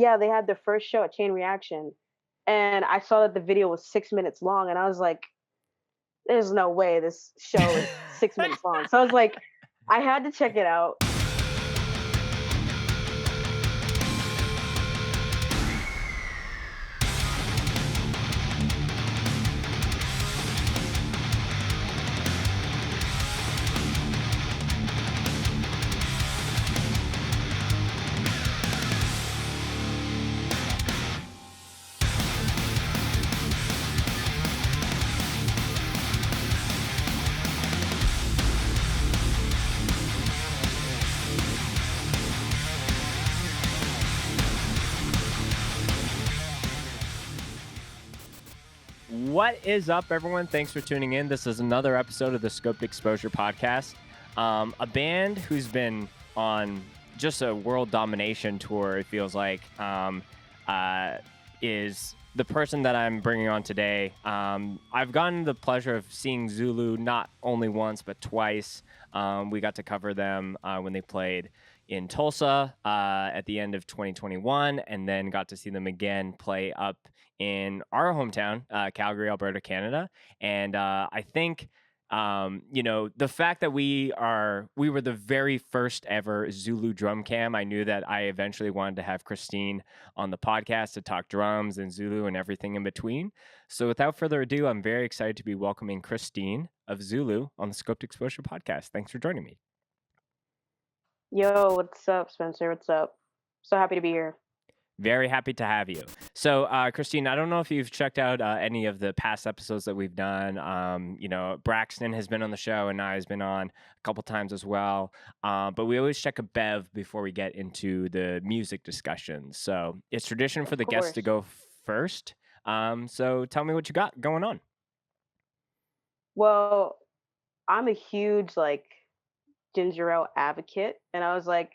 yeah, they had their first show at Chain Reaction, and I saw that the video was 6 minutes long, and I was like, "There's no way this show is 6 minutes long." So I was like, I had to check it out. What is up, everyone? Thanks for tuning in. This is another episode of the Scoped Exposure podcast. A band who's been on just a world domination tour, it feels like, is the person that I'm bringing on today. I've gotten the pleasure of seeing ZULU not only once, but twice. We got to cover them when they played in Tulsa at the end of 2021, and then got to see them again play up in our hometown, Calgary, Alberta, Canada. And I think, the fact that we were the very first ever ZULU drum cam, I knew that I eventually wanted to have Christine on the podcast to talk drums and ZULU and everything in between. So without further ado, I'm very excited to be welcoming Christine of ZULU on the Scoped Exposure podcast. Thanks for joining me. Yo, what's up, Spencer? What's up? So happy to be here. Very happy to have you. So, Christine, I don't know if you've checked out any of the past episodes that we've done. Braxton has been on the show, and I has been on a couple times as well. But we always check a bev before we get into the music discussions. So it's tradition for the guests to go first. So tell me what you got going on. Well, I'm a huge ginger ale advocate, and I was like,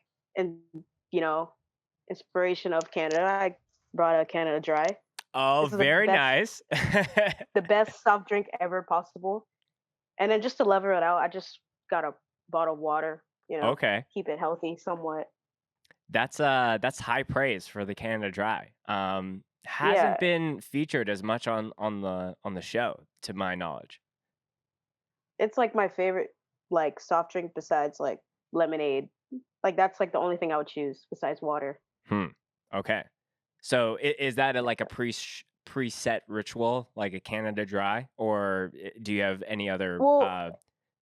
inspiration of Canada, I brought a Canada Dry. Oh, very nice. The best soft drink ever possible. And then just to level it out, I just got a bottle of water, okay, keep it healthy somewhat. That's high praise for the Canada Dry. Hasn't been featured as much on the show, to my knowledge. It's like my favorite soft drink besides lemonade. That's the only thing I would choose besides water. Okay. So is that a preset ritual, like a Canada Dry, or do you have any other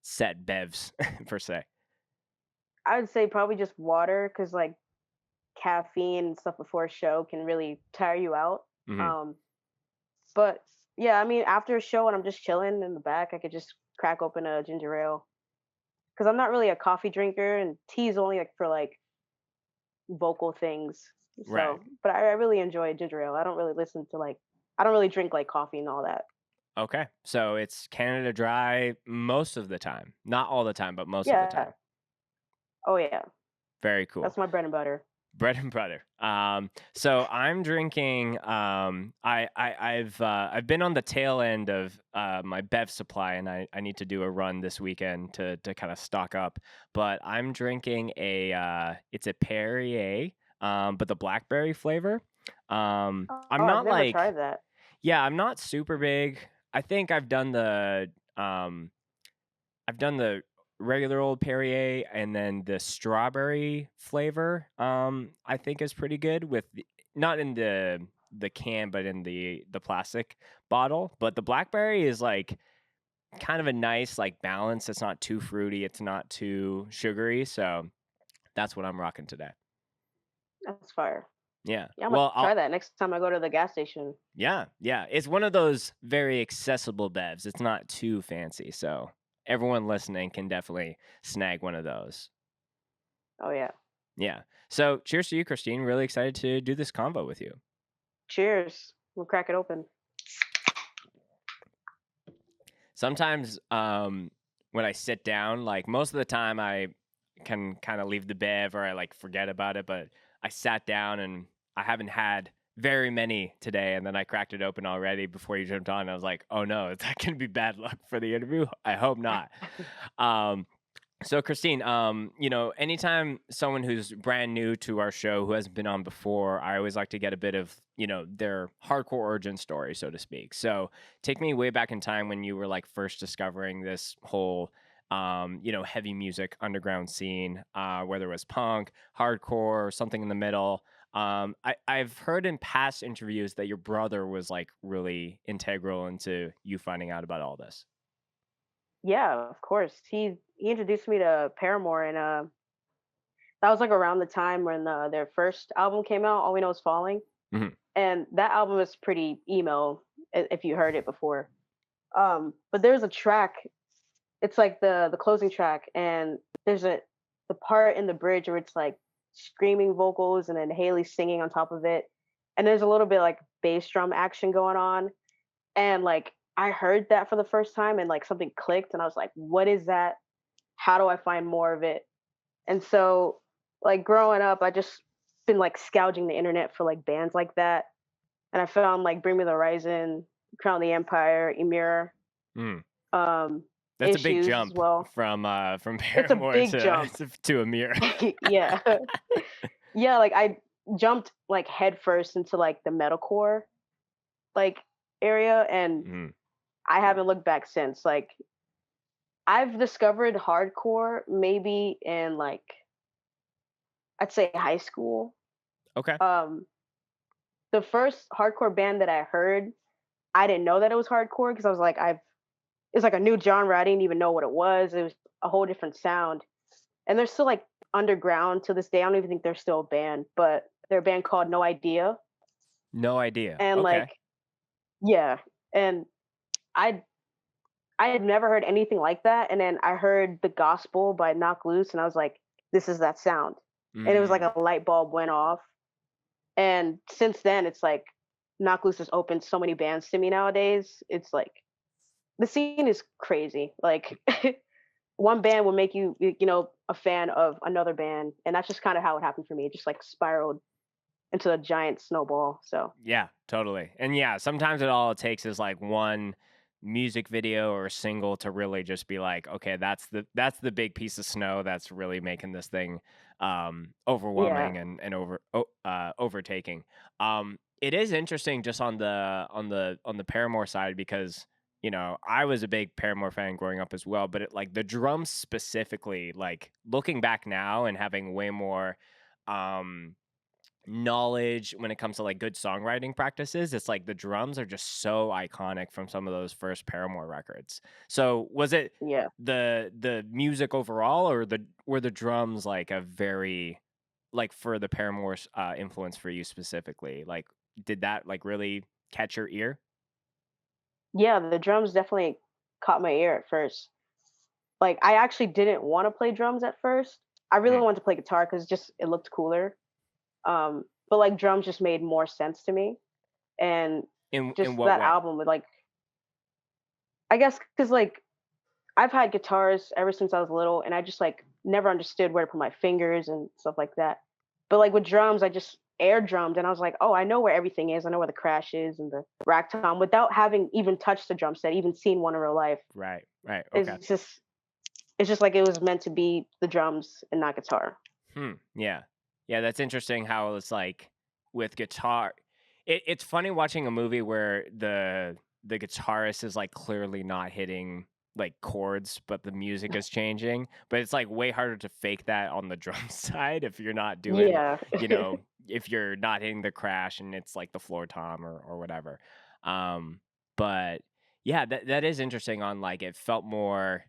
set bevs per se? I would say probably just water, because caffeine and stuff before a show can really tire you out. Mm-hmm. But yeah, I mean, after a show and I'm just chilling in the back, I could just crack open a ginger ale, because I'm not really a coffee drinker, and tea is only for vocal things. So, right. But I really enjoy ginger ale. I don't really listen to I don't really drink coffee and all that. Okay, so it's Canada Dry most of the time, not all the time, but most of the time. Oh yeah. Very cool. That's my bread and butter. Bread and butter. So I'm drinking. I've been on the tail end of my bev supply, and I need to do a run this weekend to kind of stock up. But I'm drinking it's a Perrier, but the blackberry flavor. I'm not I've never tried that. Yeah, I'm not super big. I think I've done the regular old Perrier, and then the strawberry flavor I think is pretty good, with not in the can but in the plastic bottle. But the blackberry is kind of a nice balance. It's not too fruity, it's not too sugary, so that's what I'm rocking today. That's fire. Yeah. I'm gonna try that next time I go to the gas station. Yeah, it's one of those very accessible bevs. It's not too fancy, so everyone listening can definitely snag one of those. Oh, yeah. Yeah. So cheers to you, Christine. Really excited to do this convo with you. Cheers. We'll crack it open. Sometimes when I sit down, most of the time I can kind of leave the bev, or I forget about it, but I sat down and I haven't had very many today, and then I cracked it open already before you jumped on. I was like, oh no, is that going to be bad luck for the interview? I hope not. So Christine, anytime someone who's brand new to our show who hasn't been on before, I always like to get a bit of, their hardcore origin story, so to speak. So take me way back in time when you were like first discovering this whole heavy music underground scene, whether it was punk, hardcore, something in the middle. I've heard in past interviews that your brother was like really integral into you finding out about all this. Yeah, of course. He introduced me to Paramore, and that was like around the time when their first album came out. All We Know Is Falling, Hmm. and that album is pretty emo. If you heard it before, but there's a track. It's like the closing track, and there's the part in the bridge where it's like screaming vocals, and then Hayley singing on top of it, and there's a little bit like bass drum action going on, and like I heard that for the first time, and like something clicked, and I was like, "What is that? How do I find more of it?" And so, like growing up, I just been like scourging the internet for like bands like that, and I found like Bring Me the Horizon, Crown the Empire, Emira, Mm. um, That's a big Issues as jump well. from It's a Paramore big to jump. to Amir. Yeah. Yeah, like I jumped like headfirst into like the metalcore like area, and Mm. I haven't looked back since. Like I've discovered hardcore maybe in like I'd say high school. Okay. Um the first hardcore band that I heard, I didn't know that it was hardcore because I was like it's like a new genre. I didn't even know what it was. It was a whole different sound. And they're still like underground to this day. I don't even think they're still a band, but they're a band called No Idea. No idea. And Okay. like, yeah. And I I had never heard anything like that. And then I heard The Gospel by Knock Loose, and I was like, this is that sound. And it was like Mm. a light bulb went off. And since then, it's like Knock Loose has opened so many bands to me nowadays. It's like the scene is crazy. Like one band will make you a fan of another band, and that's just kind of how it happened for me. It just like spiraled into a giant snowball. So Yeah, totally. And yeah, sometimes all it takes is like one music video or single to really just be like, okay, that's the big piece of snow that's really making this thing yeah, overwhelming and overtaking. It is interesting just on the Paramore side because I was a big Paramore fan growing up as well, but like the drums specifically, like looking back now and having way more um knowledge when it comes to like good songwriting practices, it's like the drums are just so iconic from some of those first Paramore records. So was it yeah. the music overall, or were the drums like a very like for the Paramore's influence for you specifically? Like did that like really catch your ear? Yeah, the drums definitely caught my ear at first. Like I actually didn't want to play drums at first. I really Mm. wanted to play guitar because just it looked cooler. But like drums just made more sense to me. And In just what that way? album with like I guess because like I've had guitars ever since I was little, and I just like never understood where to put my fingers and stuff like that. But like with drums, I just air drummed, and I was like, oh, I know where everything is. I know where the crash is and the rack tom without having even touched the drum set, even seen one in real life. Right, right, okay. It's just like it was meant to be the drums and not guitar. Yeah. Yeah, that's interesting how it's like with guitar. It's funny watching a movie where the guitarist is like clearly not hitting like chords, but the music is changing. But it's like way harder to fake that on the drum side if you're not doing, Yeah, if you're not hitting the crash and it's like the floor tom or whatever. Um, but yeah, that is interesting on like it felt more,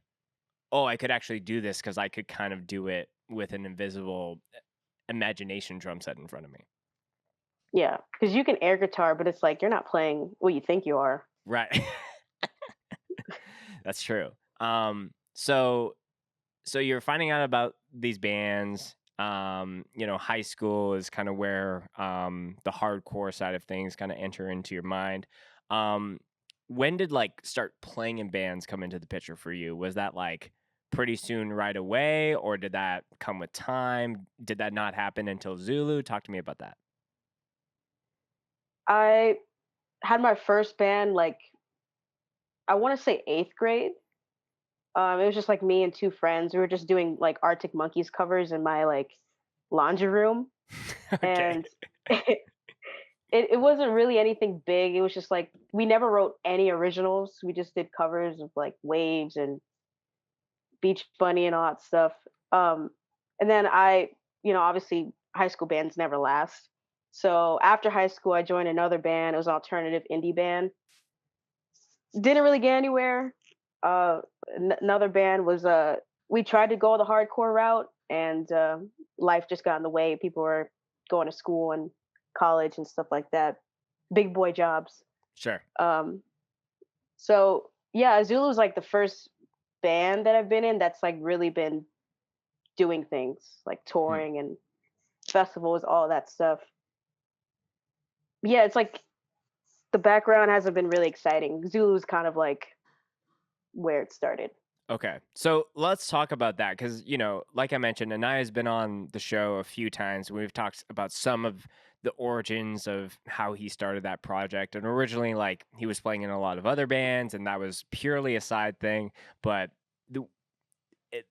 oh, I could actually do this because I could kind of do it with an invisible imagination drum set in front of me. yeah, because you can air guitar, but it's like you're not playing what you think you are. Right. That's true. So you're finding out about these bands. High school is kind of where the hardcore side of things kind of enter into your mind. Um, when did like start playing in bands come into the picture for you? Was that like pretty soon right away, or did that come with time? Did that not happen until Zulu? Talk to me about that. I had my first band like I want to say eighth grade. It was just like me and two friends. We were just doing like Arctic Monkeys covers in my like laundry room, Okay. and it wasn't really anything big. It was just like we never wrote any originals. We just did covers of like Waves and Beach Bunny and all that stuff. Um, and then obviously high school bands never last. So after high school, I joined another band. It was an alternative indie band. Didn't really get anywhere. Another band was we tried to go the hardcore route, and life just got in the way. People were going to school and college and stuff like that, big boy jobs. Sure. So yeah, Zulu is like the first band that I've been in that's like really been doing things like Hmm. touring and festivals, all that stuff. Yeah, it's like the background hasn't been really exciting. Zulu's kind of like where it started. Okay. So let's talk about that because, like I mentioned, Anaya's been on the show a few times. We've talked about some of the origins of how he started that project. And originally, like, he was playing in a lot of other bands, and that was purely a side thing. But it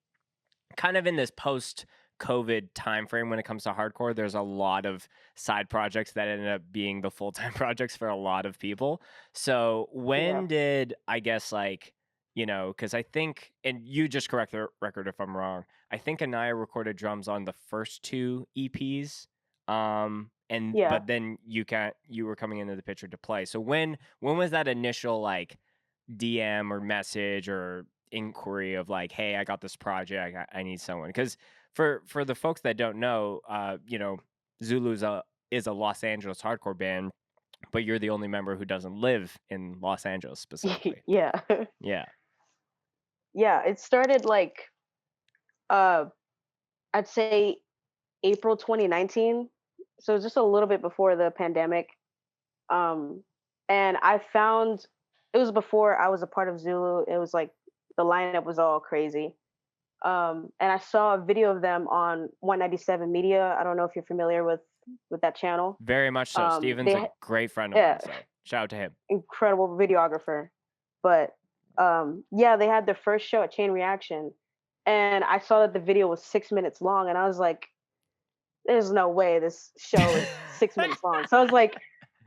kind of in this post COVID timeframe when it comes to hardcore, there's a lot of side projects that ended up being the full time projects for a lot of people. So Yeah. when did I guess like because I think, and you just correct the record if I'm wrong. I think Anaya recorded drums on the first two EPs, and Yeah. but then you were coming into the picture to play. So when was that initial like DM or message or inquiry of like, hey, I got this project, I need someone? Because for the folks that don't know, Zulu is a Los Angeles hardcore band, but you're the only member who doesn't live in Los Angeles specifically. Yeah. Yeah. Yeah, it started like uh I'd say April 2019. So just a little bit before the pandemic. Um and I found it was before I was a part of Zulu. It was like the lineup was all crazy. And I saw a video of them on 197 Media. I don't know if you're familiar with that channel. Very much so. Steven's a They great friend of yeah, mine, so shout out to him. incredible videographer. But yeah, they had their first show at Chain Reaction, and I saw that the video was 6 minutes long, and I was like, "There's no way this show is 6 minutes long." So I was like,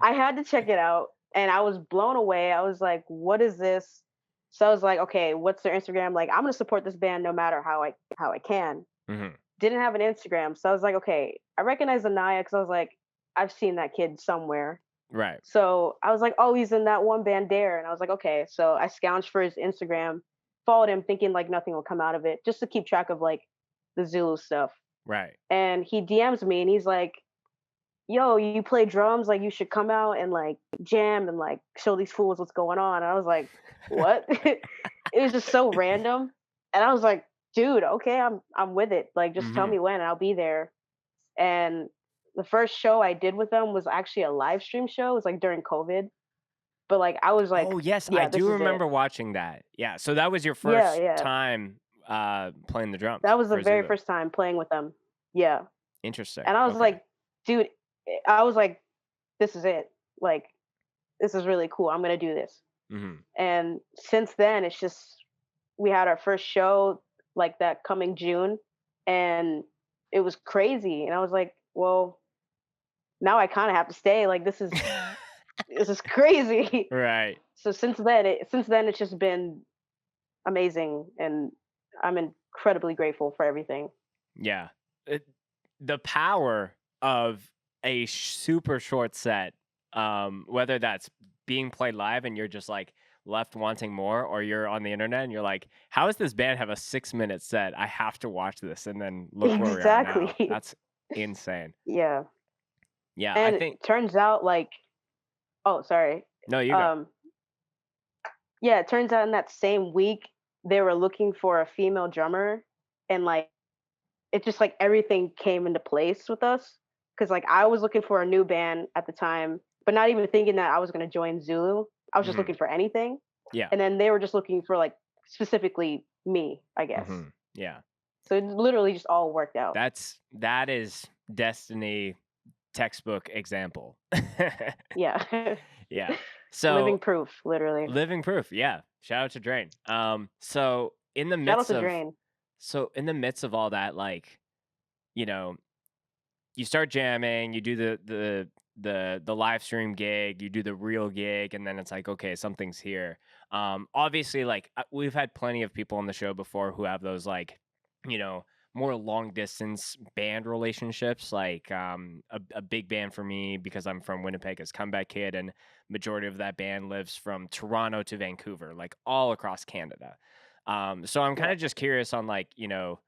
I had to check it out, and I was blown away. I was like, "What is this?" So I was like, "Okay, what's their Instagram?" Like, I'm gonna support this band no matter how I can. Hmm. Didn't have an Instagram, so I was like, "Okay." I recognize Anaya because I was like, I've seen that kid somewhere. Right. So I was like, "Oh, he's in that one band Dare," and I was like, "Okay." So I scounged for his Instagram, followed him, thinking like nothing will come out of it, just to keep track of like the Zulu stuff. Right. And he DMs me, and he's like, "Yo, you play drums? Like, you should come out and like jam and like show these fools what's going on." And I was like, "What?" It was just so random, and I was like, "Dude, okay, I'm with it. Like, just tell Hmm. me when, and I'll be there." And the first show I did with them was actually a live stream show. It was like during COVID. But, like, I was like, Oh yes, I "Yeah, this do is it." remember watching that. Yeah. So that was your Yeah, first yeah. time playing the drums That was the for very Zulu. first time playing with them. Yeah. Interesting. And I was Okay. like, "Dude," I was like, "This is it. Like, this is really cool. I'm gonna do this." Hmm. And since then, it's just we had our first show, like, that coming June, and it was crazy, and I was like, "Well, now I kinda have to stay. Like, this is crazy." Right. So since then, it's just been amazing, and I'm incredibly grateful for everything. Yeah. The power of a super short set, whether that's being played live and you're just like left wanting more, or you're on the internet and you're like, how does this band have a 6 minute set? I have to watch this. And then look where we are now. Exactly. That's insane. Yeah. Yeah. I And think, it turns out like oh, sorry. no, you go. Um yeah, it turns out in that same week they were looking for a female drummer, and like it just like everything came into place with us, cuz like I was looking for a new band at the time, but not even thinking that I was going to join Zulu. I was just Hmm. looking for anything. Yeah. And then they were just looking for like specifically me, I guess. Hmm. Yeah. So it literally just all worked out. That is destiny textbook example. Yeah. Yeah. Living So proof, literally. living proof, yeah. Shout out to Drain. So in the Shout out midst to of Drain. all that, like, you know, you start jamming, you do the live stream gig, you do the real gig, and then it's like, okay, something's here. Obviously, like we've had plenty of people on the show before who have those like, you know, more long distance band relationships. Like a big band for me because I'm from Winnipeg is Comeback Kid, and majority of that band lives from Toronto to Vancouver, like all across Canada. So I'm kind Yeah. of just curious on like, you know,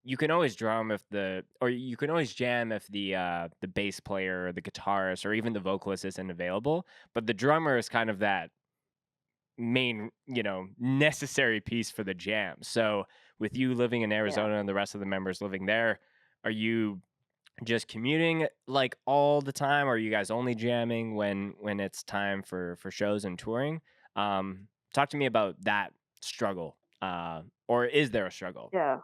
you can always you can always jam if the bass player or the guitarist or even the vocalist isn't available, but the drummer is kind of that main, you know, necessary piece for the jam. So with you living in Yeah. Arizona and the rest of the members living there, are you just commuting like all the time, or are you guys only jamming when it's time for shows and touring? Talk to me about that struggle. Or is there a struggle? Yeah.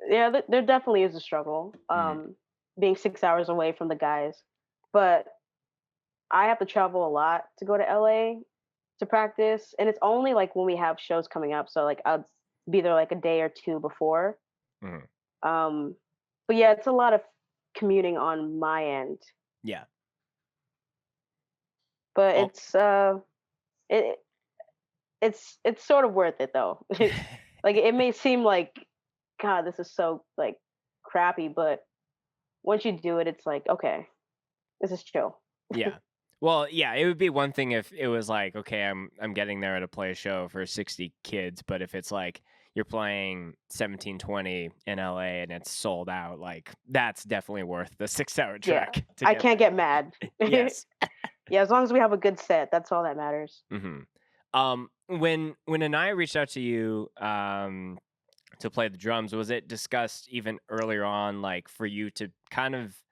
Yeah, there definitely is a struggle. Mhm. Being 6 hours away from the guys, but I have to travel a lot to go to LA to practice, and it's only like when we have shows coming up. So like I'd be there like a day or two before. Mhm. Um, but yeah, it's a lot of commuting on my end, Yeah. but Oh. it it's sort of worth it though. Like it may seem like, God, this is so like crappy, but once you do it, it's like, okay, this is chill. Yeah. Well, yeah, it would be one thing if it was like, okay, I'm getting there to play a show for 60 kids, but if it's like you're playing 1720 in LA and it's sold out, like that's definitely worth the 6 hour Yeah, trek to I get can't there. get mad. Yes. Yeah, as long as we have a good set, that's all that matters. hmm when Anaya reached out to you to play the drums, was it discussed even earlier on, like for you to kind of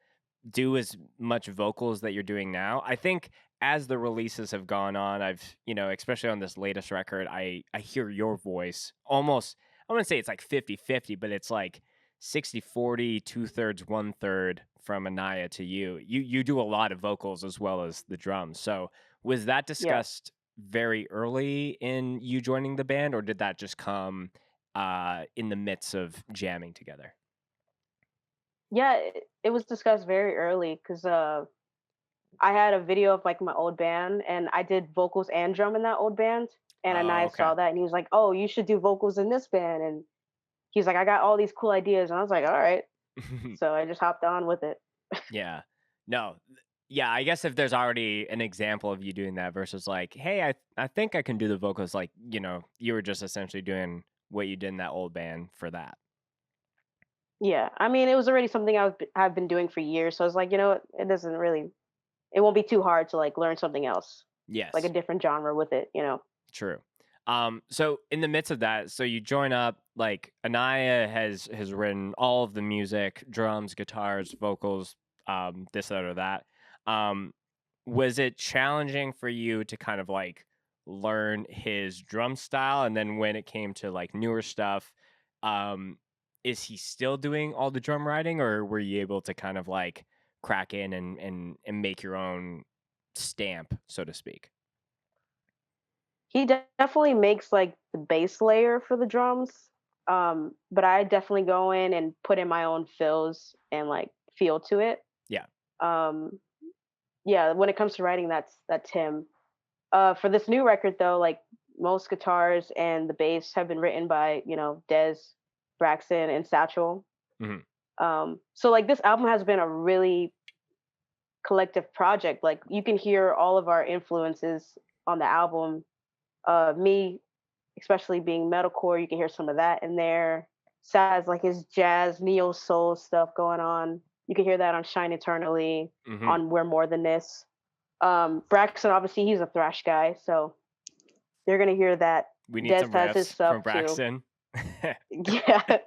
do as much vocals that you're doing now? I think as the releases have gone on, I've, you know, especially on this latest record, I hear your voice almost, I wouldn't say it's like 50-50, but it's like 60-40, two-thirds, one-third from Anaya to you. You do a lot of vocals as well as the drums. So was that Yeah. discussed very early in you joining the band, or did that just come in the midst of jamming together? Yeah, it was discussed very early because I had a video of like my old band and I did vocals and drum in that old band. And Oh, Anaya okay. saw that and he was like, "Oh, you should do vocals in this band." And he's like, "I got all these cool ideas." And I was like, "All right." So I just hopped on with it. Yeah. No. Yeah, I guess if there's already an example of you doing that versus like, hey, I think I can do the vocals, like, you know, you were just essentially doing what you did in that old band for that. Yeah, I mean, it was already something I've been doing for years. So I was like, you know what? It doesn't really, it won't be too hard to like learn something else, like a Yes, different genre with it, you know? true. So in the midst of that, so you join up, like Anaya has written all of the music, drums, guitars, vocals, this, that, or that. Um, was it challenging for you to kind of like learn his drum style? And then when it came to like newer stuff, um, is he still doing all the drum writing, or were you able to kind of like crack in and make your own stamp, so to speak? He definitely makes like the base layer for the drums. But I definitely go in and put in my own fills and like feel to it. Yeah. Um, yeah, when it comes to writing, that's him. For this new record though, like most guitars and the bass have been written by, you know, Des, Braxton, and Satchel. hmm So like this album has been a really collective project. Like you can hear all of our influences on the album. Me, especially being metalcore, you can hear some of that in there. Saz, like his jazz, neo soul stuff going on. You can hear that on Shine Eternally, hmm on We're More Than This. Braxton, obviously, he's a thrash guy, so you're gonna hear that. We need Des some has his riffs stuff from too. Braxton. Yeah,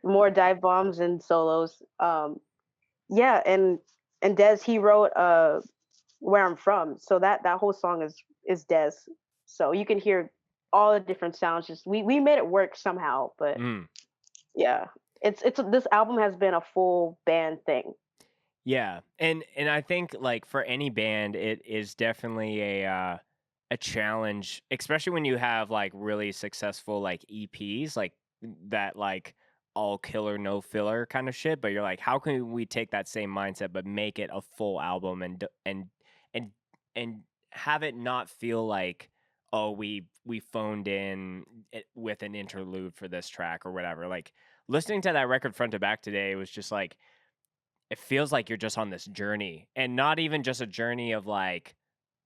more dive bombs and solos. Yeah, and Des he wrote Where I'm From, so that whole song is Des. So you can hear all the different sounds. Just we made it work somehow, but Mm. yeah, it's this album has been a full band thing. Yeah, and I think like for any band, it is definitely a challenge, especially when you have like really successful like EPs, like that like all killer no filler kind of shit. But you're like, how can we take that same mindset but make it a full album and and have it not feel like, oh, we phoned in it with an interlude for this track or whatever. Like listening to that record front to back today was just like, it feels like you're just on this journey, and not even just a journey of like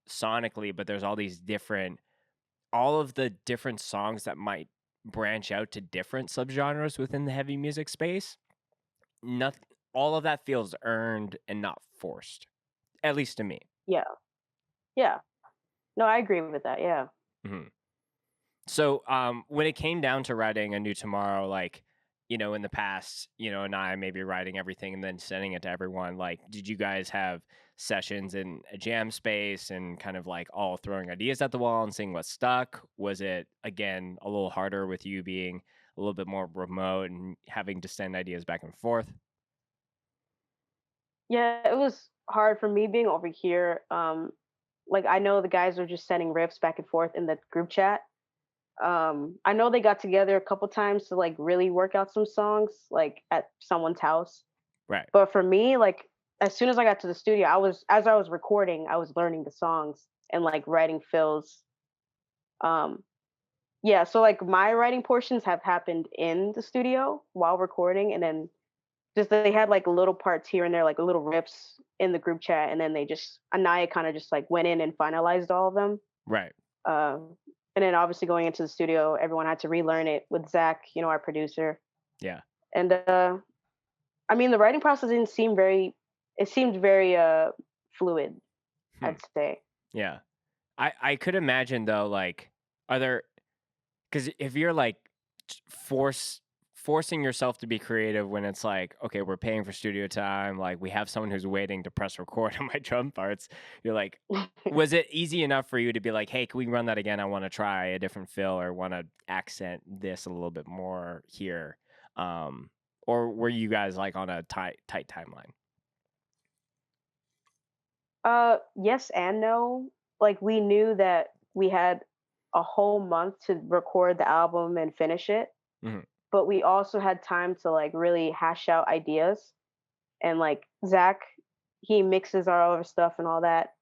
sonically, but there's all of the different songs that might branch out to different subgenres within the heavy music space. Nothing, all of that feels earned and not forced, at least to me. Yeah. Yeah. No, I agree with that. Yeah. hmm So, when it came down to writing A New Tomorrow, like, in the past, and I maybe writing everything and then sending it to everyone, like, did you guys have sessions in a jam space and kind of like all throwing ideas at the wall and seeing what stuck? Was it, again, a little harder with you being a little bit more remote and having to send ideas back and forth? Yeah, it was hard for me being over here. Like I know the guys are just sending riffs back and forth in the group chat. I know they got together a couple times to like really work out some songs, like at someone's house. Right. But for me, like as soon as I got to the studio, as I was recording, I was learning the songs and like writing fills. Um, yeah, so like my writing portions have happened in the studio while recording, and then just they had like little parts here and there, like little rips in the group chat, and then they just Anaya kind of just like went in and finalized all of them. Right. Um, and then obviously going into the studio, everyone had to relearn it with Zach, our producer. Yeah. And I mean, the writing process didn't seem very. It seemed very fluid, Hmm. I'd say. Yeah. I could imagine though, like, are there, because if you're like forcing yourself to be creative when it's like, okay, we're paying for studio time, like we have someone who's waiting to press record on my drum parts, you're like, was it easy enough for you to be like, hey, can we run that again? I want to try a different fill or want to accent this a little bit more here? Or were you guys like on a tight timeline? Yes and no. Like we knew that we had a whole month to record the album and finish it, hmm but we also had time to like really hash out ideas. And like Zach, he mixes all our stuff and all that.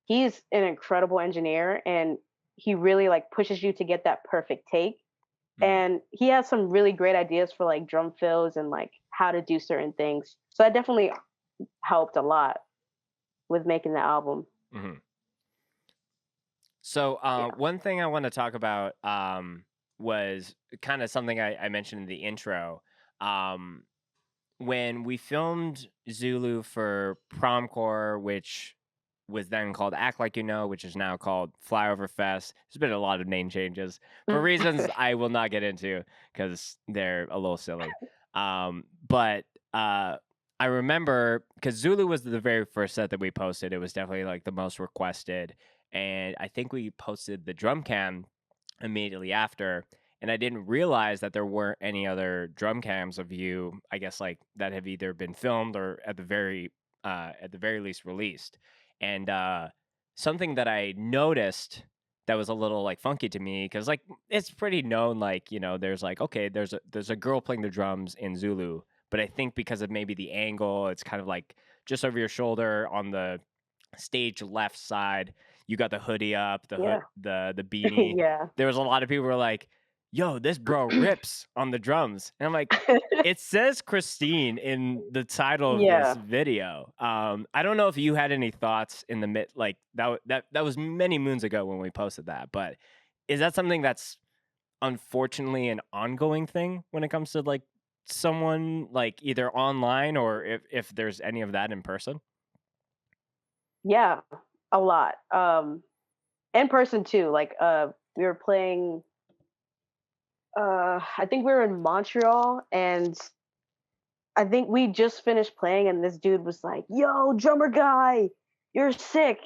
He's an incredible engineer, and he really like pushes you to get that perfect take. And he has some really great ideas for like drum fills and like how to do certain things. So that definitely helped a lot with making the album. hmm So, Yeah. one thing I want to talk about was kind of something I mentioned in the intro. Um, when we filmed Zulu for Promcore, which was then called Act Like You Know, which is now called Flyover Fest. There's been a lot of name changes for reasons I will not get into because they're a little silly. But I remember because Zulu was the very first set that we posted. It was definitely like the most requested. And I think we posted the drum cam immediately after. And I didn't realize that there weren't any other drum cams of you, I guess, like that have either been filmed or at the very least released. And something that I noticed that was a little like funky to me because like it's pretty known, like there's like, okay, there's a girl playing the drums in Zulu, but I think because of maybe the angle, it's kind of like just over your shoulder on the stage left side. You got the hoodie up, the hood, Yeah. the beanie. Yeah. There was a lot of people who were like, "Yo, this bro rips on the drums," and I'm like, it says Christine in the title of this Yeah. video. I don't know if you had any thoughts in the mid, like that was many moons ago when we posted that, but is that something that's unfortunately an ongoing thing when it comes to like someone like either online or if there's any of that in person? Yeah. A lot. In person too. Like we were playing I think we were in Montreal, and I think we just finished playing, and this dude was like, "Yo, drummer guy, you're sick."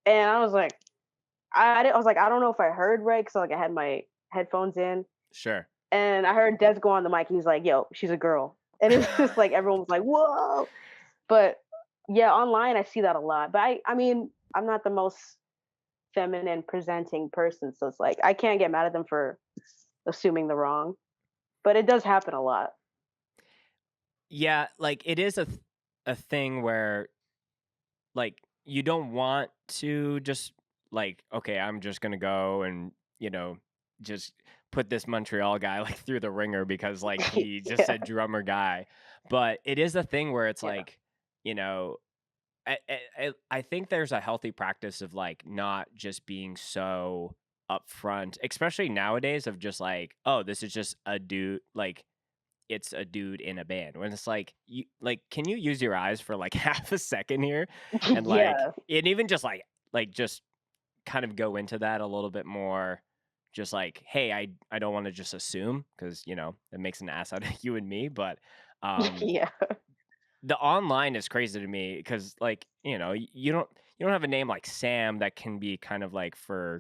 And I was like, I was like, I don't know if I heard right because like I had my headphones in, Sure. and I heard Des go on the mic, and he's like, "Yo, she's a girl," and it's just like everyone was like, "Whoa!" But yeah, online I see that a lot. But I mean, I'm not the most feminine presenting person. So it's like I can't get mad at them for assuming the wrong. But it does happen a lot. Yeah, like it is a thing where like you don't want to just like okay, I'm just gonna go and just put this Montreal guy like through the ringer because like he just Yeah, said drummer guy, but it is a thing where it's yeah. like you know I think there's a healthy practice of like not just being so upfront, especially nowadays, of just like, oh, this is just a dude, like it's a dude in a band. When it's like, you like, can you use your eyes for like half a second here, and like, Yeah. and even just like just kind of go into that a little bit more. Just like, hey, I don't want to just assume because it makes an ass out of you and me, but um Yeah. the online is crazy to me because like you don't have a name like Sam that can be kind of like for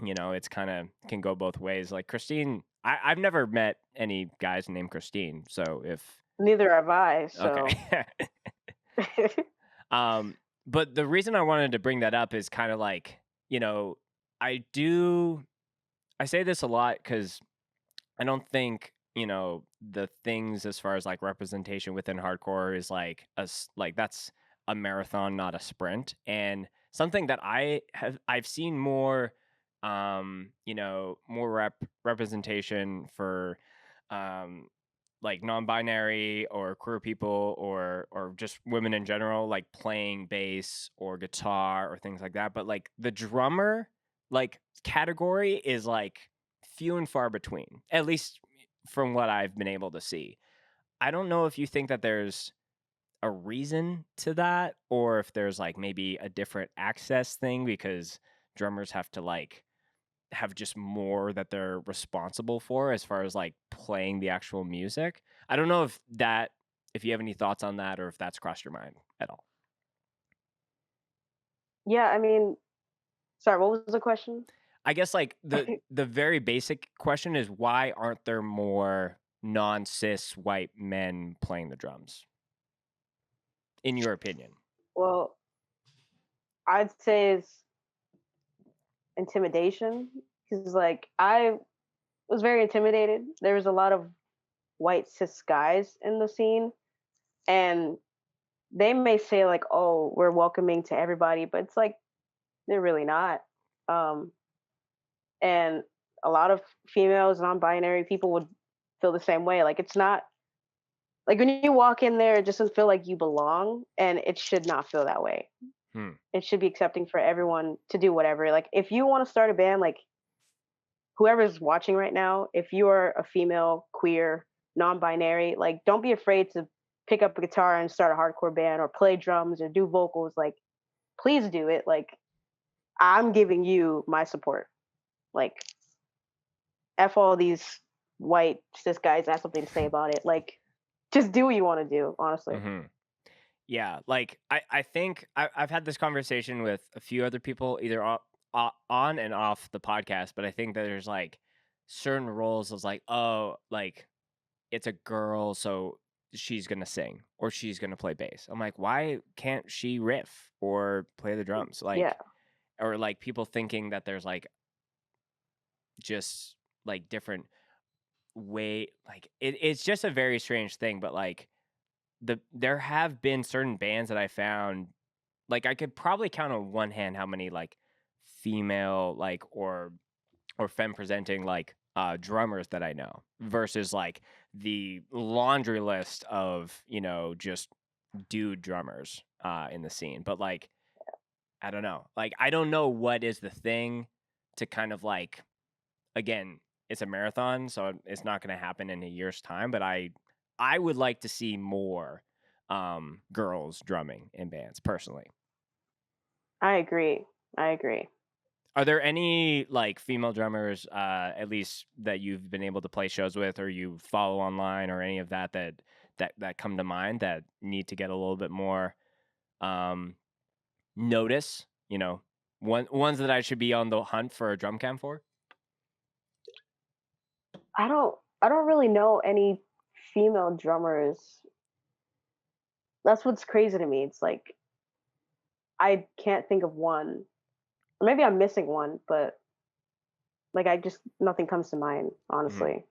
it's kind of can go both ways. Like Christine, I've never met any guys named Christine, so if Neither have I, so okay. um but the reason I wanted to bring that up is kind of like I do I say this a lot because I don't think, the things as far as like representation within hardcore is like like that's a marathon, not a sprint. And something that I've seen more more representation for um like non-binary or queer people or just women in general like playing bass or guitar or things like that, but like the drummer like category is like few and far between, at least from what I've been able to see. I don't know if you think that there's a reason to that or if there's like maybe a different access thing because drummers have to like have just more that they're responsible for as far as like playing the actual music. I don't know if you have any thoughts on that or if that's crossed your mind at all. yeah, I mean, sorry, what was the question? I guess like the very basic question is why aren't there more non-cis white men playing the drums in your opinion? Well, I'd say it's intimidation because like I was very intimidated. There was a lot of white cis guys in the scene, and they may say like, "Oh, we're welcoming to everybody," but it's like they're really not. Um, and a lot of females, non-binary people would feel the same way. Like it's not like when you walk in there, it just doesn't feel like you belong, and it should not feel that way. Hmm. It should be accepting for everyone to do whatever. Like if you want to start a band, like whoever's watching right now, if you are a female, queer, non-binary, like don't be afraid to pick up a guitar and start a hardcore band or play drums or do vocals. Like please do it. Like I'm giving you my support. Like F all these white cis guys that have something to say about it. Like just do what you want to do, honestly. Mm-hmm. Yeah, like I think I've had this conversation with a few other people, either on and off the podcast, but I think that there's like certain roles as like, oh, like it's a girl, so she's gonna sing or she's gonna play bass. I'm like, why can't she riff or play the drums? Yeah. Like, or like people thinking that there's like just like different way, like it's just a very strange thing, but like there have been certain bands that I found like I could probably count on one hand how many like female like or femme presenting like drummers that I know versus like the laundry list of just dude drummers in the scene. But like I don't know, like I don't know what is the thing to kind of like, again, it's a marathon, so it's not going to happen in a year's time, but I would like to see more girls drumming in bands personally. I agree. I agree. Are there any like female drummers, at least that you've been able to play shows with, or you follow online, or any of that come to mind that need to get a little bit more um, notice? Ones that I should be on the hunt for a drum cam for. I don't really know any female drummers. That's what's crazy to me. It's like I can't think of one. Or maybe I'm missing one, but like I just nothing comes to mind, Mhm. honestly,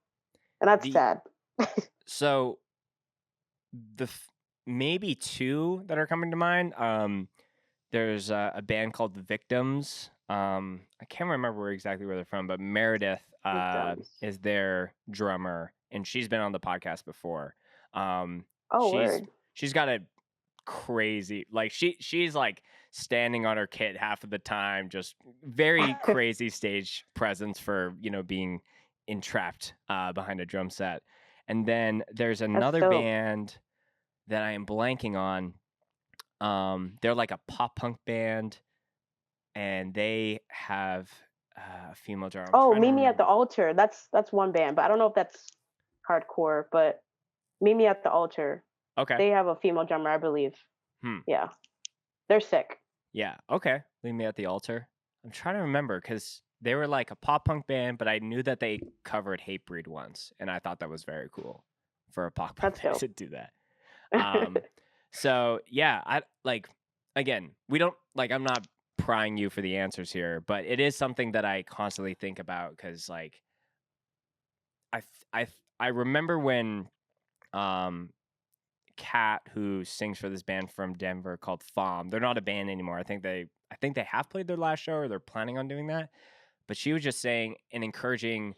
and that's The sad. so the maybe two that are coming to mind. There's a band called The Victims. I can't remember exactly where they're from, but Meredith Victims. is their drummer, and she's been on the podcast before. Um, Oh, she's word. she's got a crazy like she's like standing on her kit half of the time, just very crazy stage presence for being entrapped behind a drum set. And then there's That's another dope. band that I am blanking on. They're like a pop punk band, and they have a female drummer. I'm Oh, trying to Meet Me at the remember. Altar. That's one band, but I don't know if that's hardcore. But Meet Me at the Altar. Okay. They have a female drummer, I believe. Hmm. Yeah, they're sick. Yeah. Okay. Leave Me at the Altar. I'm trying to remember because they were like a pop punk band, but I knew that they covered Hatebreed once, and I thought that was very cool for a pop punk That's band dope. to do that. So yeah, I like again, we don't like I'm not prying you for the answers here, but it is something that I constantly think about because like I remember when um Kat, who sings for this band from Denver called FOM. They're not a band anymore. I think they have played their last show or they're planning on doing that. But she was just saying and encouraging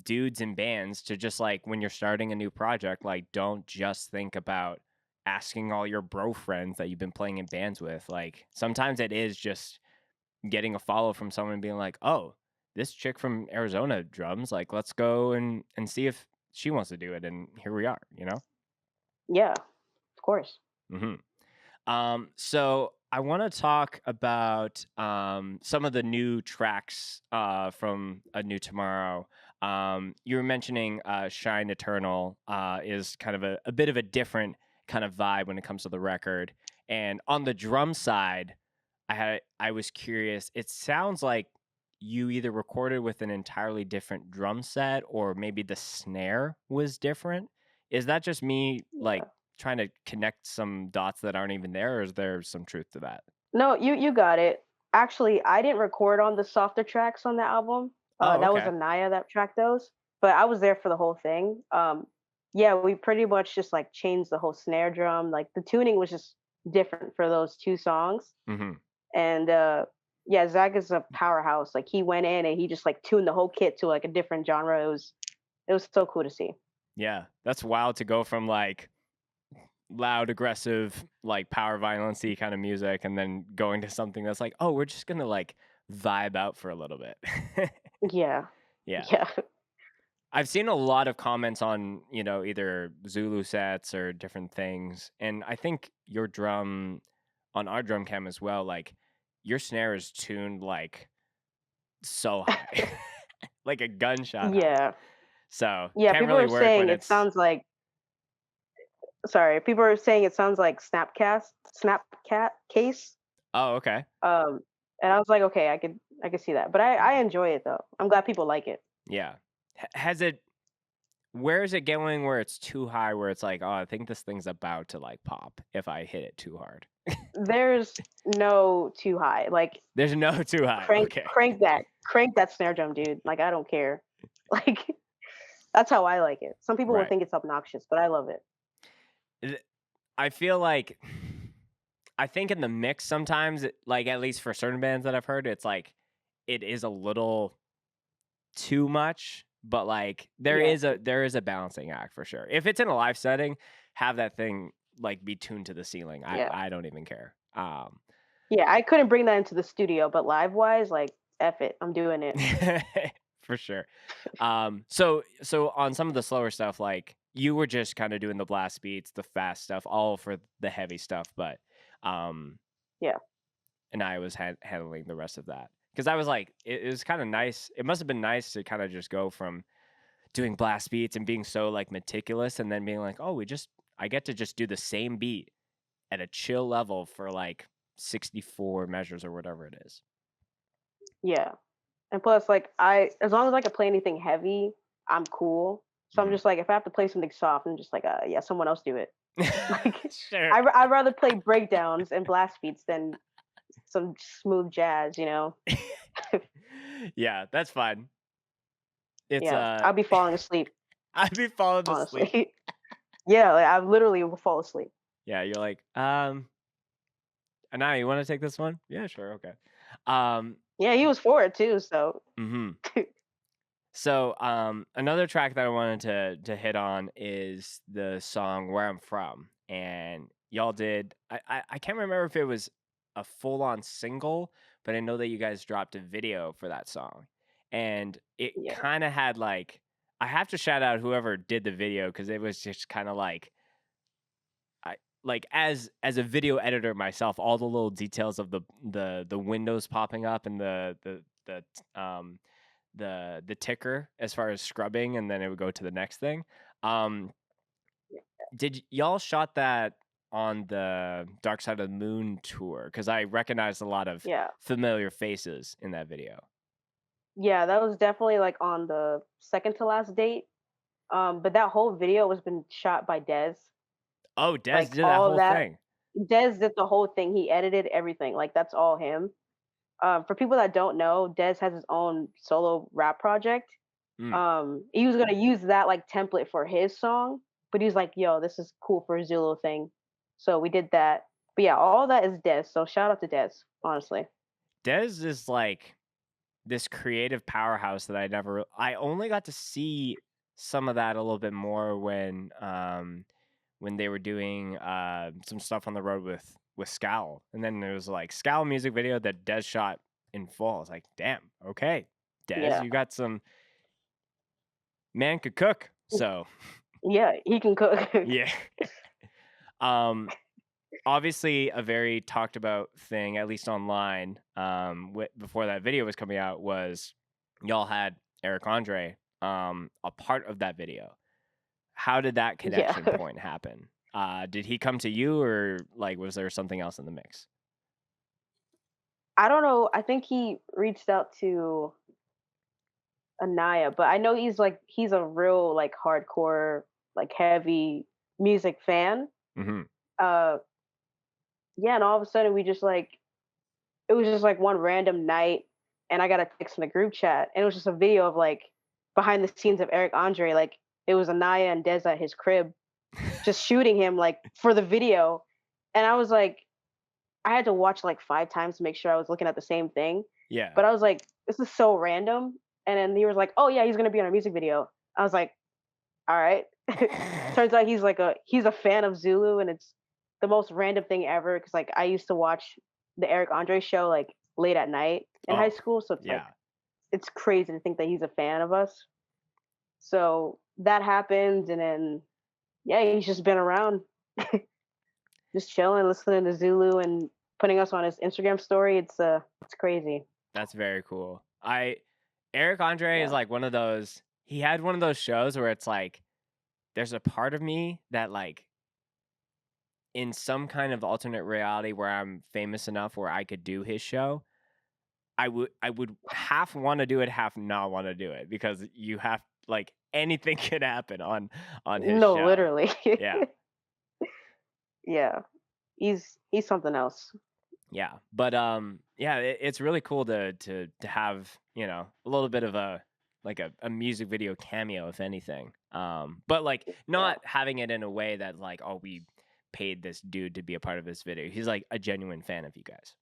dudes and bands to just like when you're starting a new project, like don't just think about asking all your bro friends that you've been playing in bands with. Like sometimes it is just getting a follow from someone and being like, "Oh, this chick from Arizona drums. Like let's go and see if she wants to do it." And here we are, you know? Yeah, of course. Mhm. So I want to talk about some of the new tracks from A New Tomorrow. You were mentioning Shine Eternal is kind of a bit of a different kind of vibe when it comes to the record. And on the drum side, I was curious. It sounds like you either recorded with an entirely different drum set or maybe the snare was different. Is that just me like Yeah. trying to connect some dots that aren't even there, or is there some truth to that? No, you got it. Actually, I didn't record on the softer tracks on the album. Oh, That was okay. Anaya that tracked those, but I was there for the whole thing. Yeah, we pretty much just like changed the whole snare drum. Like the tuning was just different for those two songs. Hmm. And yeah, Zach is a powerhouse. Like he went in and he just like tuned the whole kit to like a different genre. It was so cool to see. Yeah, that's wild to go from like loud, aggressive, like power violency kind of music, and then going to something that's like, oh, we're just gonna like vibe out for a little bit. Yeah. Yeah. Yeah. I've seen a lot of comments on, either Zulu sets or different things. And I think your drum on our drum cam as well, like your snare is tuned like so high, like a gunshot high. Yeah. So Yeah, can't people really are work saying when it it's, sounds like people are saying it sounds like Snapcat case. oh, okay. Um, and I was like, okay, I could see that, but I Mhm. enjoy it though. I'm glad people like it. Yeah. Has it, where is it going where it's too high, where it's like, oh, I think this thing's about to like pop if I hit it too hard? There's no too high. Like There's no too high. crank Okay. crank that snare drum, dude. Like I don't care. Like that's how I like it. Some people will Right. think it's obnoxious, but I love it. I feel like I think in the mix sometimes, like at least for certain bands that I've heard, it's like it is a little too much, but like Yeah. there is a balancing act for sure. If it's in a live setting, have that thing like be tuned to the ceiling. Yeah. I don't even care. Yeah, I couldn't bring that into the studio, but live wise, like F it. I'm doing it. For sure. So on some of the slower stuff, like you were just kind of doing the blast beats, the fast stuff, all for the heavy stuff, but um Yeah. and I was handling the rest of that because I was like, it was kind of nice. It must have been nice to kind of just go from doing blast beats and being so like meticulous, and then being like, oh, I get to just do the same beat at a chill level for like 64 measures or whatever it is. Yeah. And plus, like as long as I can play anything heavy, I'm cool. So I'm Mhm. just like, if I have to play something soft, I'm just like, yeah, someone else do it. Like, Sure. I'd rather play breakdowns and blast beats than some smooth jazz, you know. Yeah, that's fine. It's Yeah, I'll be falling asleep, I'd be falling asleep. honestly. Yeah, like I literally will fall asleep. Yeah, you're like, Anaya, you want to take this one? Yeah, sure, okay. Um, Yeah, he was for it too, so mhm. So, another track that I wanted to hit on is the song "Where I'm From," and y'all did. I can't remember if it was a full on single, but I know that you guys dropped a video for that song, and it yeah. kind of had like I have to shout out whoever did the video because it was just kind of like I like as a video editor myself, all the little details of the windows popping up and um the ticker as far as scrubbing, and then it would go to the next thing. Um, did y'all shot that on the Dark Side of the Moon tour? Because I recognized a lot of Yeah. familiar faces in that video. Yeah, that was definitely like on the second to last date. But that whole video was been shot by Dez. Oh, Des Like did that all of whole that. thing. Dez did the whole thing. He edited everything. Like that's all him. For people that don't know, Dez has his own solo rap project. Mm. He was gonna use that like template for his song, but he was like, "Yo, this is cool for a Zulu thing," so we did that. But yeah, all that is Dez. So shout out to Dez, honestly. Des is like this creative powerhouse that I only got to see some of that a little bit more when they were doing some stuff on the road with Scowl, and then there was like Scowl music video that Des shot in full. I was like, damn, okay, Des, Yeah, you got some man could cook. So yeah, he can cook. yeah, um, obviously a very talked about thing, at least online, before that video was coming out, was y'all had Eric Andre a part of that video. How did that Yeah, connection point happen? Did he come to you, or like was there something else in the mix? I don't know. I think he reached out to Anaya, but I know he's a real like hardcore, like heavy music fan. Hmm. Uh, yeah, and all of a sudden we just like it was just like one random night, and I got a text in the group chat, and it was just a video of like behind the scenes of Eric Andre. Like it was Anaya and Deza at his crib, just shooting him like for the video, and I was like, I had to watch like 5 times to make sure I was looking at the same thing. Yeah. But I was like, this is so random. And then he was like, oh yeah, he's gonna be on a music video. I was like, all right. Turns out he's a fan of Zulu, and it's the most random thing ever. Because like I used to watch the Eric Andre show like late at night in high Oh, school, so it's like yeah. it's crazy to think that he's a fan of us. So that happened, and then yeah, he's just been around, just chilling, listening to Zulu, and putting us on his Instagram story. It's crazy. That's very cool. Eric Andre is Yeah, like one of those. He had one of those shows where it's like there's a part of me that like in some kind of alternate reality where I'm famous enough where I could do his show, I would half want to do it, half not want to do it because you have like anything could happen on his no, show. literally. Yeah. Yeah, he's something else. Yeah. But yeah, it's really cool to have, a little bit of a music video cameo if anything. But like Yeah, not having it in a way that like, oh, we paid this dude to be a part of this video. He's like a genuine fan of you guys.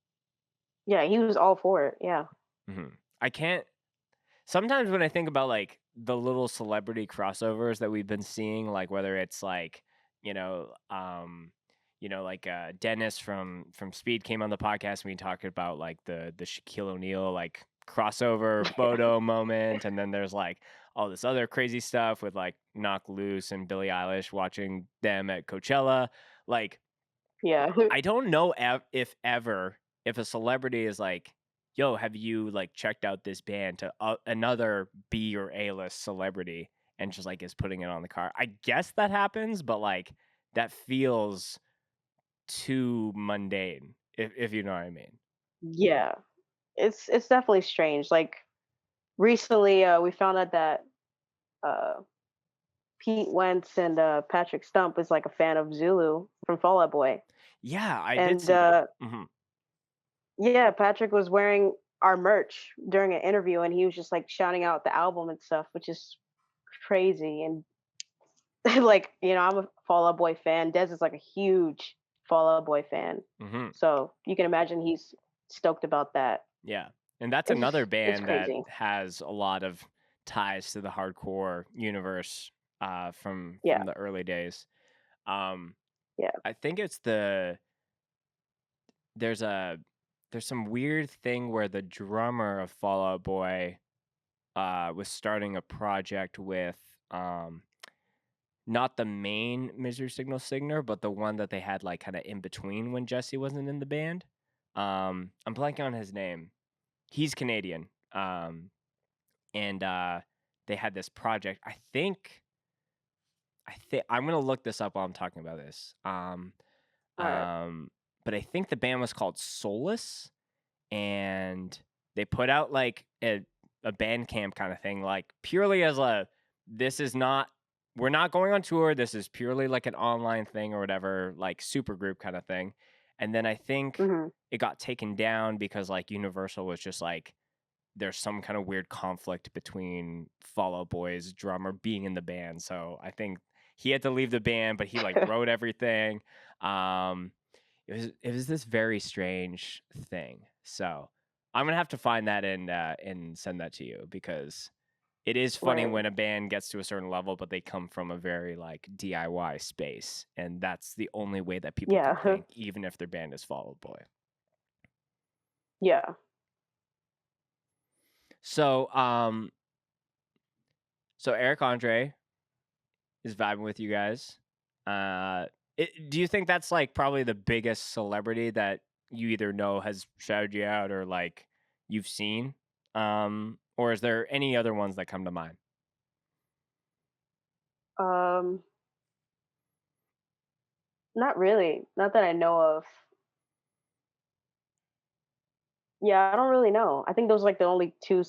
yeah, he was all for it. Yeah, I can't sometimes when I think about like the little celebrity crossovers that we've been seeing, like whether it's like, you know, um, like Dennis from Speed came on the podcast and we talked about like the Shaquille O'Neal like crossover photo moment, and then there's like all this other crazy stuff with like Knock Loose and Billie Eilish watching them at Coachella. Like yeah, I don't know if a celebrity is like, "Yo, have you like checked out this band?" to another B or A list celebrity, and just like is putting it on the car. I guess that happens, but like that feels too mundane, if you know what I mean. yeah. It's definitely strange. Like recently, we found out that uh, Pete Wentz and Patrick Stump is like a fan of Zulu from Fall Out Boy, Yeah, I did and see that. Hmm. Yeah, Patrick was wearing our merch during an interview, and he was just like shouting out the album and stuff, which is crazy. And like, I'm a Fall Out Boy fan. Dez is like a huge Fall Out Boy fan, Hmm. so you can imagine he's stoked about that. Yeah. And that's It's another just, it's band that crazy. has a lot of ties to the hardcore universe Yeah, from the early days. Um, yeah. I think it's there's a there's some weird thing where the drummer of Fall Out Boy was starting a project with um, not the main Misery Signal singer, but the one that they had like kind of in between when Jesse wasn't in the band. I'm blanking on his name. He's Canadian. And they had this project. I think I'm gonna look this up while I'm talking about this. All right. But I think the band was called Solace, and they put out like a band camp kind of thing, like purely as a this is not we're not going on tour. This is purely like an online thing or whatever, like super group kind of thing. And then I think Hmm. it got taken down because like Universal was just like there's some kind of weird conflict between Fall Out Boy's drummer being in the band. So I think he had to leave the band, but he like wrote everything. Um, it was this very strange thing. So I'm gonna have to find that and send that to you because it is funny Right. when a band gets to a certain level, but they come from a very like DIY space, and that's the only way that people can Yeah. think, even if their band is Fall Out Boy. Yeah. So so Eric Andre is vibing with you guys. Do you think that's like probably the biggest celebrity that you either know has shouted you out or like you've seen? Or is there any other ones that come to mind? Um, Not really. Not that I know of. Yeah, I don't really know. I think those are like the only two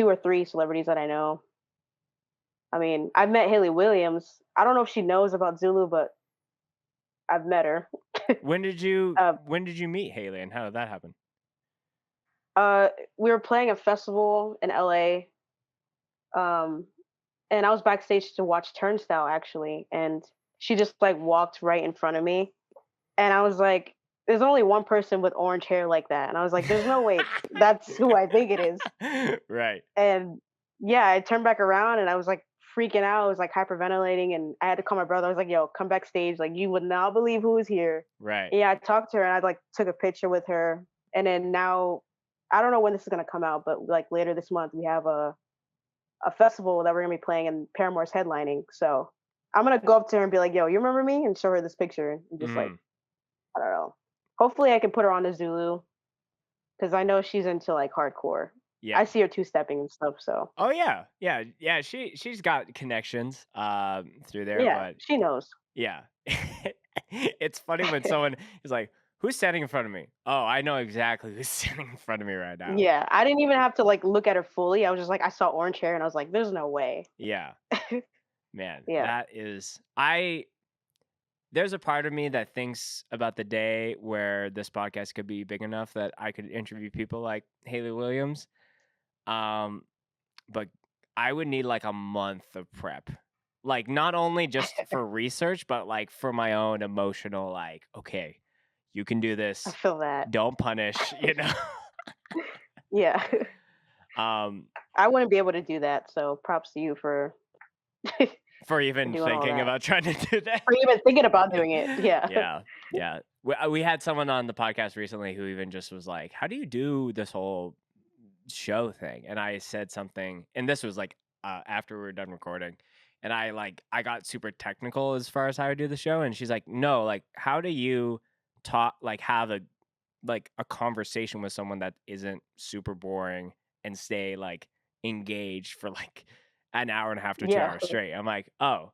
or three celebrities that I know. I mean, I've met Hayley Williams. I don't know if she knows about Zulu, but I've met her. When did you uh, when did you meet Haley and how did that happen? uh, we were playing a festival in LA, um, and I was backstage to watch Turnstile actually, and she just like walked right in front of me, and I was like, "There's only one person with orange hair like that," and I was like, "There's no way that's who I think it is." Right. And yeah, I turned back around and I was like freaking out. I was like hyperventilating and I had to call my brother. I was like, yo, come backstage. Like, you would not believe who is here. Right. And yeah, I talked to her and I like took a picture with her. And then now, I don't know when this is going to come out, but like later this month, we have a festival that we're going to be playing and Paramore's headlining. So I'm going to go up to her and be like, yo, you remember me? And show her this picture and just like, Mhm. I don't know. Hopefully I can put her on to Zulu because I know she's into like hardcore. I Yeah. see her two stepping and stuff. So Oh yeah. Yeah. Yeah. She's got connections through there, yeah, but she knows. yeah. It's funny when someone is like, "Who's standing in front of me?" Oh, I know exactly who's standing in front of me right now. Yeah, I didn't even have to, like, look at her fully, I was just like I saw orange hair, and I was like, "There's no way." Yeah. Man, Yeah. that is I there's a part of me that thinks about the day where this podcast could be big enough that I could interview people like Haley Williams. Um, but I would need like a month of prep. Like not only just for research, but like for my own emotional like, okay, you can do I this. feel that. Don't punish, you know. Yeah. um I wouldn't be able to do that, so props to you for for for even doing all thinking that. about trying to do that. For even thinking about doing it, yeah. Yeah, yeah. We had someone on the podcast recently who even just was like, "How do you do this whole show thing?" And I said something, and this was like after we were done recording, and I got super technical as far as how I do the show, and she's like, "No, like how do you talk like have a conversation with someone that isn't super boring and stay like engaged for like an hour and a half to two Yeah. hours straight?" I'm like, "Oh,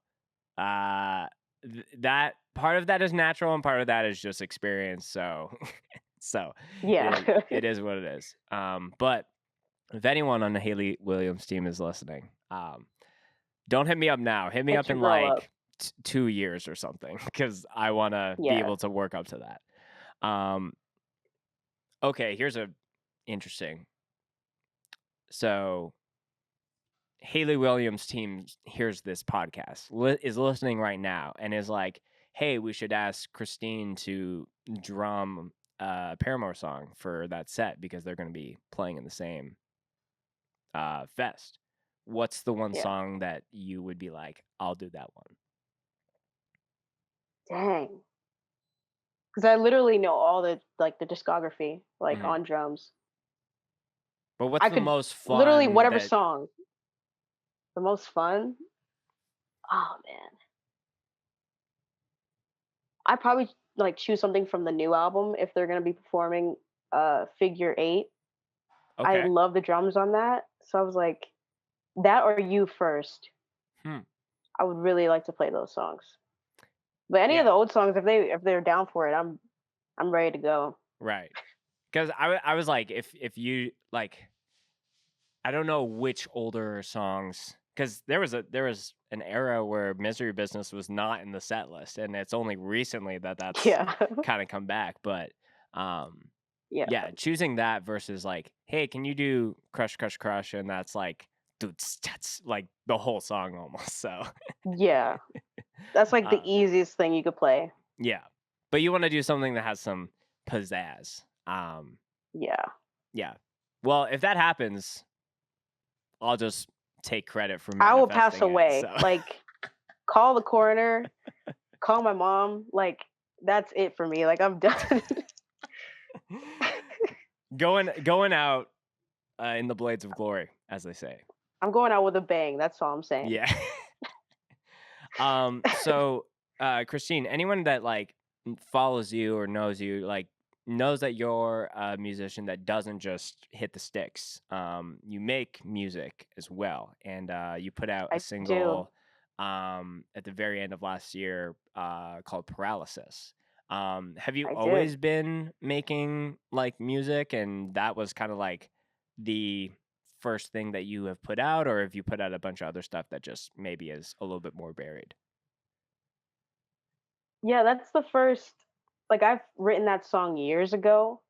that part of that is natural and part of that is just experience, so so Yeah. it is what it is." But if anyone on the Haley Williams team is listening, don't hit me up now, hit me Hit up your in girl up. like 2 years or something because I want to be Yeah. able to work up to that. um Okay, here's a interesting. So Hayley Williams' team hears this podcast, is listening right now, and is like, "Hey, we should ask Christine to drum a Paramore song for that set because they're going to be playing in the same fest." What's the one Yeah. song that you would be like, "I'll do that one"? Dang. Because I literally know all the discography like Hmm. on drums. But what's I the could most literally fun whatever that? song. The most fun. Oh man, I probably like choose something from the new album if they're gonna be performing Figure Eight. I Okay. love the drums on that, so I was like that or You First. Hmm. I would really like to play those songs. But any of Yeah. the old songs, if they're down for it, I'm ready to go. Right. Because I was like, if you like, I don't know which older songs, because there was an era where Misery Business was not in the set list, and it's only recently that that's Yeah, kind of come back. But um, yeah, yeah, choosing that versus like, hey, can you do Crush Crush Crush, and that's like, dude, that's like the whole song almost. So yeah. That's like the uh, easiest thing you could play. yeah, but you want to do something that has some pizzazz. Yeah, Yeah. Well, if that happens, I'll just take credit for I will pass manifesting it. away. So Like, call the coroner, call my mom. Like, that's it for me. Like, I'm done. going out in the blades of glory, as they say. I'm going out with a bang. That's all I'm saying. Yeah. So Christine, anyone that like follows you or knows you, like knows that you're a musician that doesn't just hit the sticks. You make music as well, and you put out a I do. single at the very end of last year called Paralysis. Have you I did. always been making like music, and that was kind of like the first thing that you have put out, or have you put out a bunch of other stuff that just maybe is a little bit more buried? Yeah, that's the first. Like, I've written that song years ago,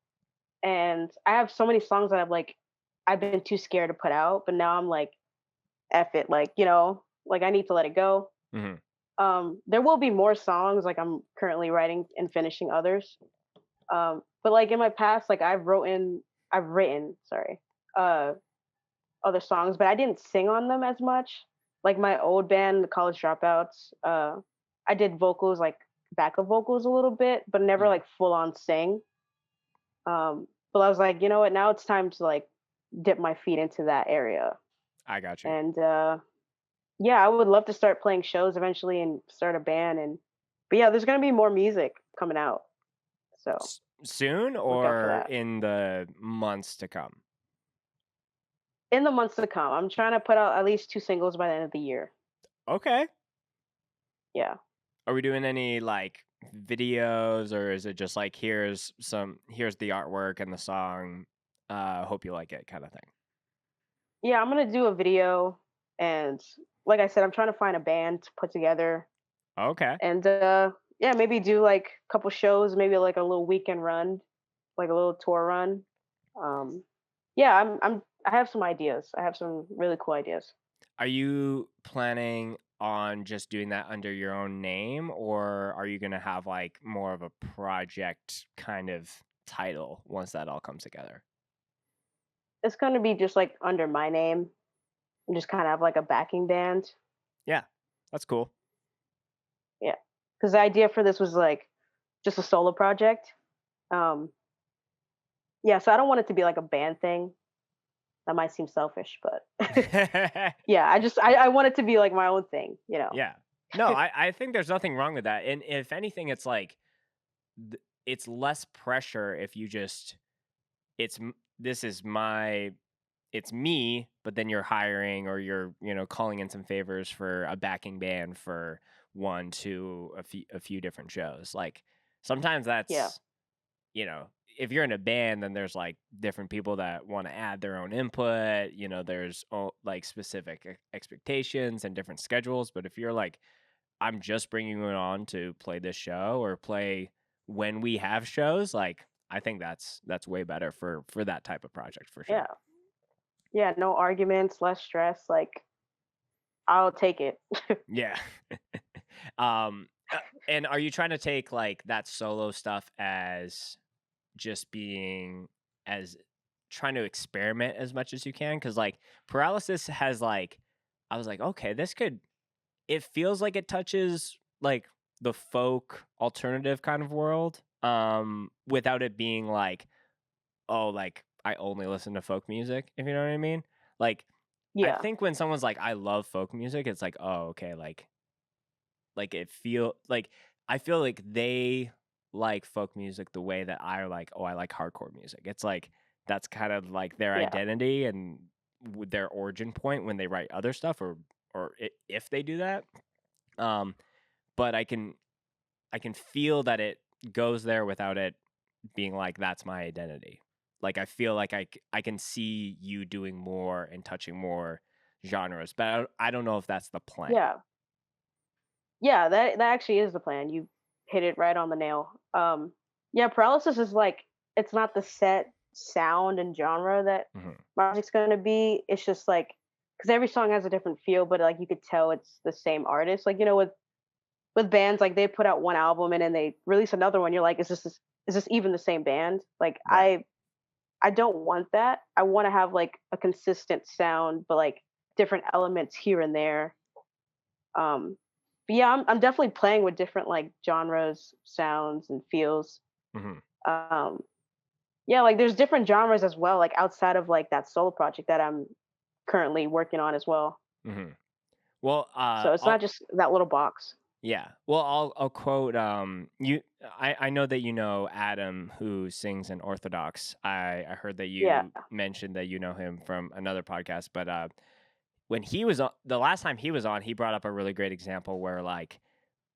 and I have so many songs that I've been too scared to put out, but now I'm like, F it. Like, like I need to let it go. Hmm. There will be more songs. Like, I'm currently writing and finishing others. But like in my past, like I've written, sorry, uh, other songs, but I didn't sing on them as much. Like my old band, the College Dropouts, I did vocals, like backup vocals a little bit, but never Hmm. like full on sing. But I was like, you know what? Now it's time to like dip my feet into that area. I got you. And yeah, I would love to start playing shows eventually and start a band. But yeah, there's gonna be more music coming out, so Soon look out for or that. in the months to come? In the months to come, I'm trying to put out at least 2 singles by the end of the year. Okay. Yeah. Are we doing any like videos, or is it just like here's the artwork and the song, hope you like it kind of thing? Yeah, I'm gonna do a video, and like I said, I'm trying to find a band to put together, Okay. and yeah, maybe do like a couple shows, maybe like a little weekend run, like a little tour run. Um, yeah, I have some ideas. I have some really cool ideas. Are you planning on just doing that under your own name, or are you going to have like more of a project kind of title once that all comes together? It's gonna be just like under my name, and just kind of have like a backing band. Yeah. That's cool. Yeah, because the idea for this was like just a solo project. Um, yeah, so I don't want it to be like a band thing. That might seem selfish, but yeah, I want it to be like my own thing. Yeah. No, I think there's nothing wrong with that. And if anything, it's like it's less pressure if you just this is my it's me, but then you're hiring or you're calling in some favors for a backing band for one, two, a few different shows. Like sometimes Yeah, that's you know, if you're in a band, then there's like different people that want to add their own input. There's like specific expectations and different schedules. But if you're like, I'm just bringing you on to play this show or play when we have shows, like I think that's way better for that type of project for sure. Yeah. Yeah, no arguments, less stress. Like, I'll take it. Yeah. um, and are you trying to take like that solo stuff as just being as trying to experiment as much as you can? Because like paralysis has like, I was like, okay, this could. It feels like it touches like the folk alternative kind of world, without it being like, oh, like I only listen to folk music, if you know what I mean. Like, I Yeah. think when someone's like, I love folk music, it's like, oh, okay, like it feel like I feel like they like folk music the way that I like, oh, I like hardcore music. It's like that's kind of like their Yeah. identity and with their origin point when they write other stuff, or if they do that. Um, but I can feel that it goes there without it being like that's my identity. Like I feel like I can see you doing more and touching more genres, but I don't know if that's the plan. Yeah. Yeah, that actually is the plan. You hit it right on the nail. Yeah, paralysis is like it's not the set sound and genre that Mhm. music's gonna be. It's just like because every song has a different feel, but like you could tell it's the same artist. Like with bands, like they put out one album and then they release another one. You're like, is this even the same band? Like Right. I don't want that. I want to have like a consistent sound, but like different elements here and there. Um, but yeah, I'm definitely playing with different like genres, sounds, and feels. Mhm. Um, yeah, like there's different genres as well, like outside of like that solo project that I'm currently working on as well. Mhm. Well, So it's not just that little box. yeah. Well, I'll quote you. I know that you know Adam, who sings in Orthodox. I heard that Yeah, you mentioned that you know him from another podcast, but when he was on the last time he was on, he brought up a really great example where like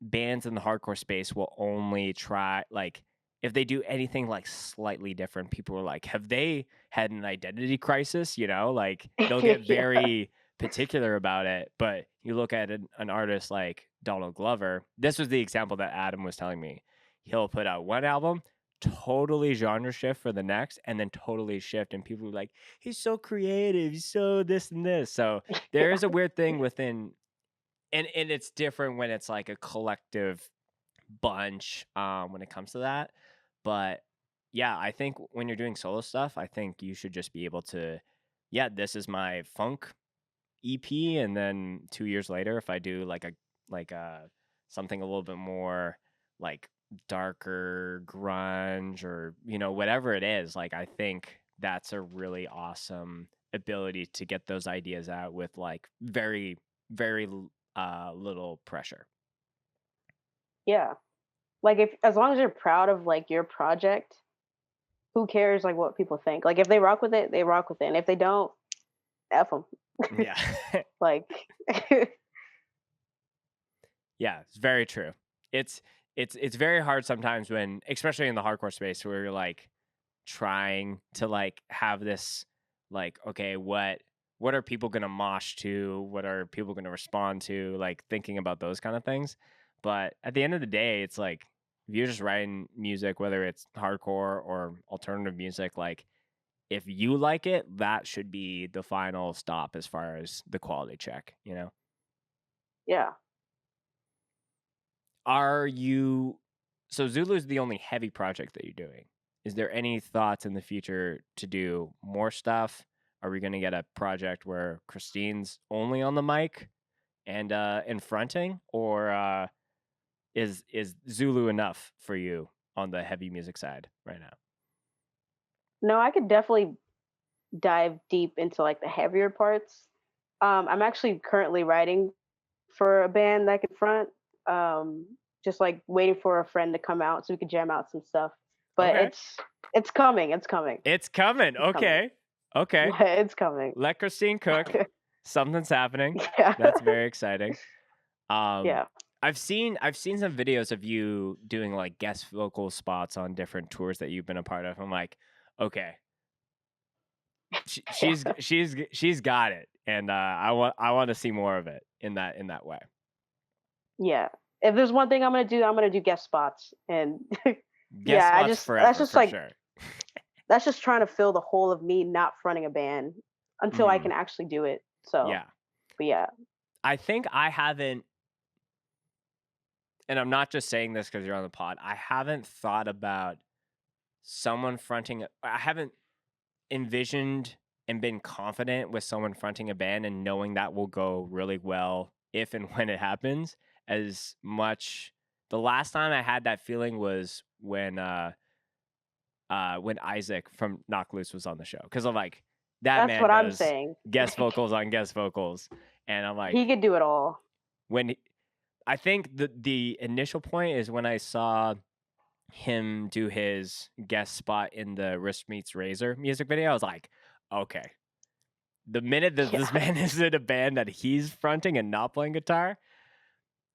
bands in the hardcore space will only try like if they do anything like slightly different, people are like, have they had an identity crisis? You know, like they'll get yeah, very particular about it. But you look at an artist like Donald Glover, this was the example that Adam was telling me. He'll put out one album, totally genre shift for the next, and then totally shift. And people are like, he's so creative, he's so this and this. So there yeah, is a weird thing within and it's different when it's like a collective bunch when it comes to that. But yeah, I think when you're doing solo stuff, I think you should just be able to, yeah, this is my funk EP, and then 2 years later, if I do like a something a little bit more like darker grunge or whatever it is, like I think that's a really awesome ability to get those ideas out with like very very little pressure. yeah. Like if as long as you're proud of like your project, who cares like what people think? Like if they rock with it, they rock with it, and if they don't, f them. Yeah. Like Yeah, it's very true. It's it's very hard sometimes when, especially in the hardcore space, where you're like trying to like have this like, okay, what are people gonna mosh to? What are people gonna respond to? Like thinking about those kind of things. But at the end of the day, it's like if you're just writing music, whether it's hardcore or alternative music, like if you like it, that should be the final stop as far as the quality check, you know? yeah. Are you so Zulu is the only heavy project that you're doing. Is there any thoughts in the future to do more stuff? Are we going to get a project where Christine's only on the mic and fronting, or is Zulu enough for you on the heavy music side right now? No, I could definitely dive deep into like the heavier parts. I'm actually currently writing for a band that could front. Um, just like waiting for a friend to come out so we could jam out some stuff. But Okay. it's coming. It's coming. It's coming. It's coming. Okay. Okay. Yeah, it's coming. Let Christine cook. Something's happening. Yeah. That's very exciting. Um, Yeah. I've seen some videos of you doing like guest vocal spots on different tours that you've been a part of. I'm like, okay, she's got it, and I want to see more of it in that way. Yeah. If there's one thing I'm gonna do guest spots. And Guest yeah, spots that's forever just for like sure. that's just trying to fill the hole of me not fronting a band until I Mhm. can actually do it. So, Yeah. but yeah, I think I haven't, and I'm not just saying this because you're on the pod. I haven't thought about someone fronting. I haven't envisioned and been confident with someone fronting a band and knowing that will go really well if and when it happens as much. The last time I had that feeling was when Isaac from Knock Loose was on the show, because I'm like, that that's man what I'm does saying. guest Like, vocals on guest vocals, and I'm he like, could do it all. when I think the initial point is when I saw him do his guest spot in the Wrist Meets Razor music video. I was like, okay, the minute that this Yeah. man is in a band that he's fronting and not playing guitar,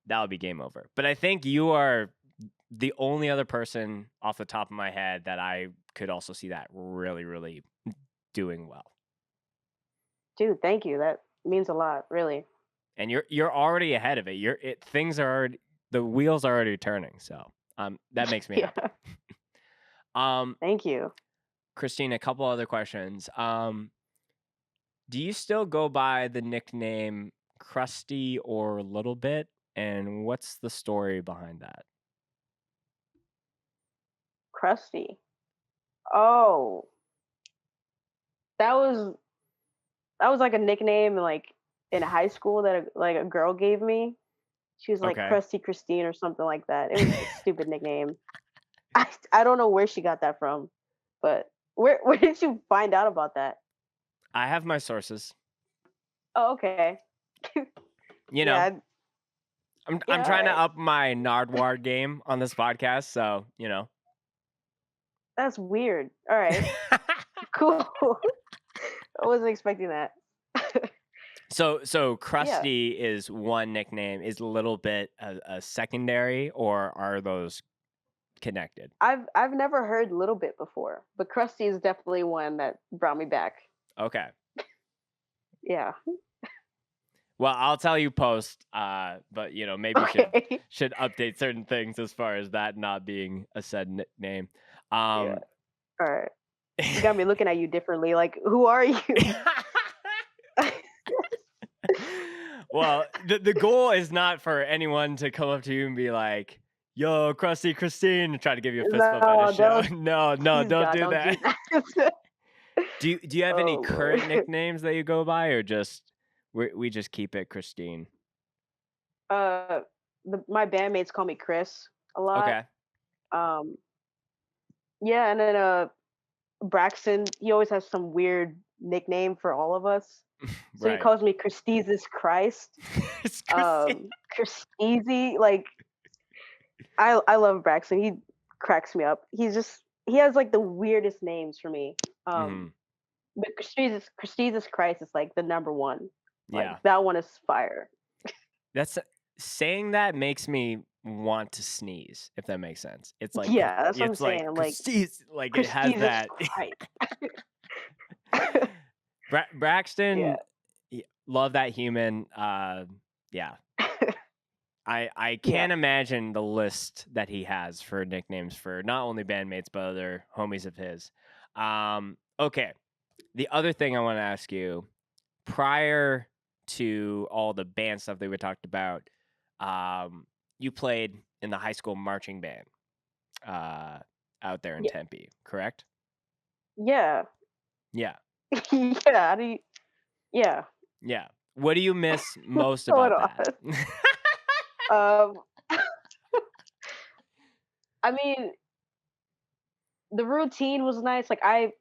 that would be game over. But I think you are the only other person off the top of my head that I could also see that really, really doing well. Dude, thank you. That means a lot, really. And you're already ahead of it. Things are already, the wheels are already turning. So that makes me Yeah. happy. Um, Thank you. Christine, a couple other questions. Do you still go by the nickname Krusty or Little Bit? And what's the story behind that? Krusty. Oh, that was like a nickname like in high school that like a girl gave me. She was like Okay. Krusty Christine or something like that. It was a stupid nickname. I don't know where she got that from, but where did you find out about that? I have my sources. Oh, okay. You know, Yeah, I'm yeah, all trying to right. up my Nardwuar game on this podcast, so you know. That's weird. All right, cool. I wasn't expecting that. So Yeah, Krusty is one nickname. Is Little Bit a secondary, or are those connected? I've never heard Little Bit before, but Krusty is definitely one that brought me back. Okay. Yeah. Well, I'll tell you post. But you know, maybe Okay. should update certain things as far as that not being a said nickname. Yeah. Um, All right. You got me looking at you differently. Like, who are you? well, the goal is not for anyone to come up to you and be like, "Yo, Krusty Christine," and try to give you a fist bump at a No, show. don't. No, Please, don't God, do don't do that. that. Do you have any Oh current Lord. nicknames that you go by, or just we just keep it Christine? Uh, my bandmates call me Chris a lot. Okay. Um, yeah, and then Braxton, he always has some weird nickname for all of us. So he Right. calls me Christeezus Christ. It's Christine. Christeezy. Like I love Braxton. He cracks me up. He has like the weirdest names for me. Mhm. But Christeezus Christ is like the number one. Like Yeah. that one is fire. That's saying that makes me want to sneeze, if that makes sense. Yeah, that's what I'm It's like saying. I'm like Christine, like it has Christeezus that. Christ. Braxton, Yeah. love that human. Yeah, I Yeah. can't imagine the list that he has for nicknames for not only bandmates but other homies of his. Okay, the other thing I want to ask you, prior to all the band stuff that we talked about, you played in the high school marching band out there in Yeah. Tempe, correct? Yeah. Yeah, Yeah. How do you, yeah. yeah. What do you miss most Hold about on. that? Um I mean, the routine was nice. Like I'm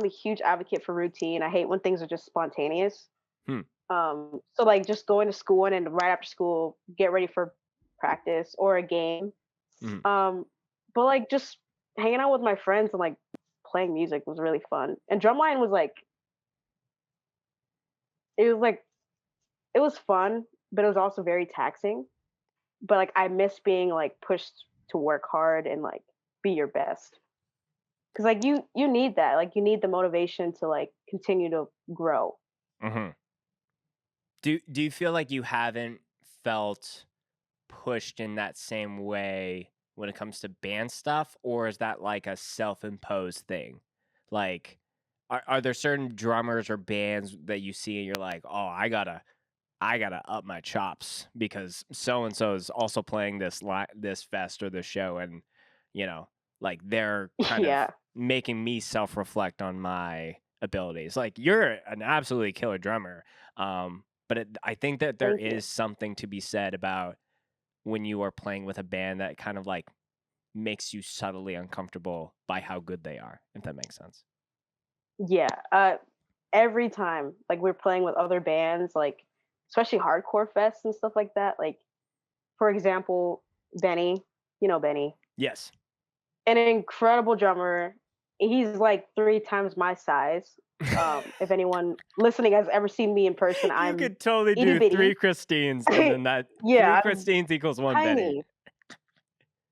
a huge advocate for routine. I hate when things are just spontaneous. Hmm. So like just going to school and then right after school, get ready for practice or a game. Mhm. But like just hanging out with my friends and like playing music was really fun. And drumline was like it was like it was fun, but it was also very taxing. But like I miss being like pushed to work hard and like be your best. Cause like you need that. Like you need the motivation to like continue to grow. Mhm. Do you feel like you haven't felt pushed in that same way when it comes to band stuff, or is that like a self-imposed thing? Like, are there certain drummers or bands that you see and you're like, oh, I gotta up my chops because so and so is also playing this fest or this show, and you know, like they're kind of Yeah. making me self reflect on my abilities. Like you're an absolutely killer drummer, but I think that there Thank you. is something to be said about when you are playing with a band that kind of like makes you subtly uncomfortable by how good they are, if that makes sense. Yeah. Every time, like we're playing with other bands, like especially hardcore fests and stuff like that. Like, for example, Benny, you know Benny, Yes. an incredible drummer. He's like 3 times my size. If anyone listening has ever seen me in person, You I'm could totally itty do three bitty. Christines, and then that three Yeah, I'm Christines equals one Benny. tiny.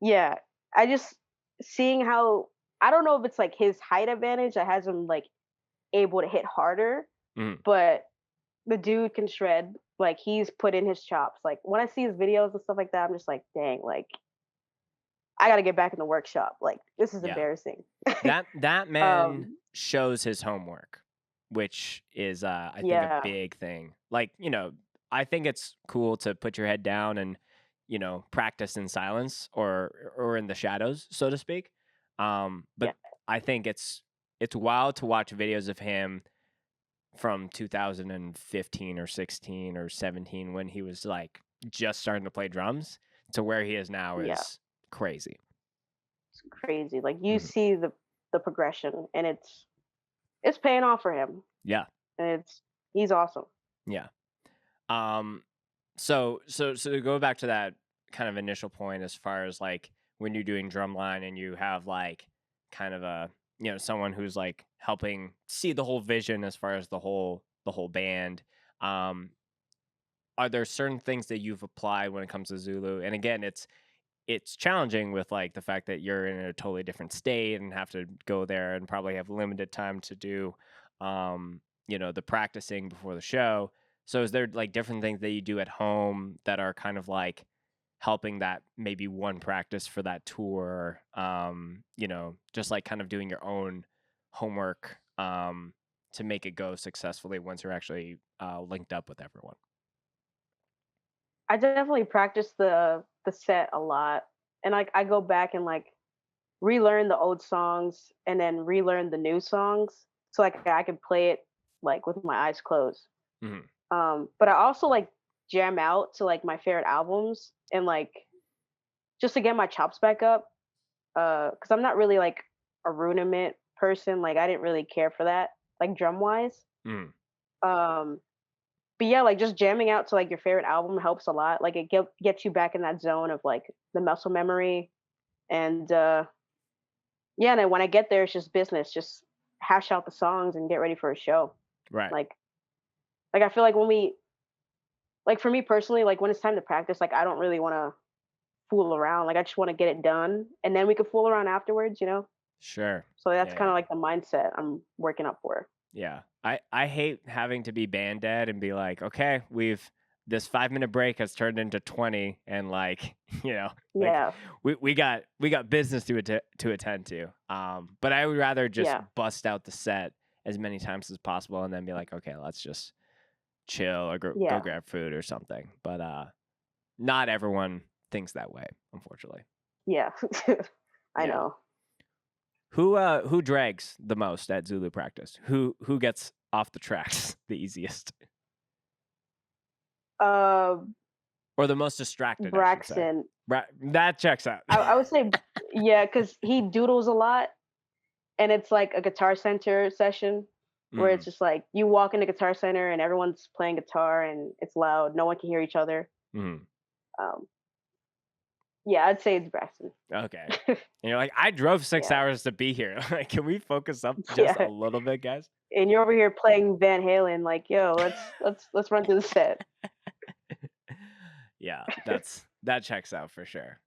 Yeah, I just seeing how I don't know if it's like his height advantage that has him like able to hit harder, Mhm. but the dude can shred. Like he's put in his chops. Like when I see his videos and stuff like that, I'm just like, dang, like I got to get back in the workshop. Like this is Yeah. embarrassing. That man um, shows his homework, which is I think a yeah, big thing. Like, I think it's cool to put your head down and, practice in silence or in the shadows, so to speak. yeah, But I think it's wild to watch videos of him from 2015 or 16 or 17 when he was like just starting to play drums to where he is now yeah. is crazy. It's crazy. Like you Mhm. see the progression, and it's paying off for him, Yeah. and he's awesome. Yeah. Um, so to go back to that kind of initial point, as far as like when you're doing drumline and you have like kind of a someone who's like helping see the whole vision as far as the whole band. Um, are there certain things that you've applied when it comes to Zulu? And again, it's challenging with like the fact that you're in a totally different state and have to go there and probably have limited time to do the practicing before the show. So is there like different things that you do at home that are kind of like helping that maybe one practice for that tour, just like kind of doing your own homework to make it go successfully once you're actually linked up with everyone? I definitely practice the set a lot, and like I go back and like relearn the old songs and then relearn the new songs, so like I can play it like with my eyes closed. Hmm. But I also like jam out to like my favorite albums and like just to get my chops back up. Because I'm not really like a rudiment person. Like I didn't really care for that, like drum wise. Hmm. Um, but yeah, like just jamming out to like your favorite album helps a lot. Like it gets you back in that zone of like the muscle memory. And yeah, and then when I get there, it's just business. Just hash out the songs and get ready for a show. Right. Like I feel like when we like for me personally, like when it's time to practice, like I don't really want to fool around. Like I just want to get it done, and then we could fool around afterwards. Sure. So that's Yeah. kind Yeah. of like the mindset I'm working up for. Yeah. I hate having to be band dead and be like, okay, this 5 minute break has turned into 20, and like, like Yeah, we got business to attend to. But I would rather just yeah, bust out the set as many times as possible and then be like, okay, let's just chill or go yeah, grab food or something. But not everyone thinks that way, unfortunately. yeah. I Yeah. know. Who drags the most at Zulu practice? Who gets off the tracks the easiest? Uh, Or the most distracted, I should say. Braxton. That checks out. I would say, yeah, because he doodles a lot, and it's like a guitar center session where it's Mm, just like you walk into Guitar Center and everyone's playing guitar and it's loud. No one can hear each other. mm. Um, yeah, I'd say it's Braxton. Okay. And you're like, I drove 6 Yeah, hours to be here. Like, can we focus up just a yeah. little bit, guys? And you're over here playing Van Halen, like, yo, let's run through the set. Yeah, that checks out for sure.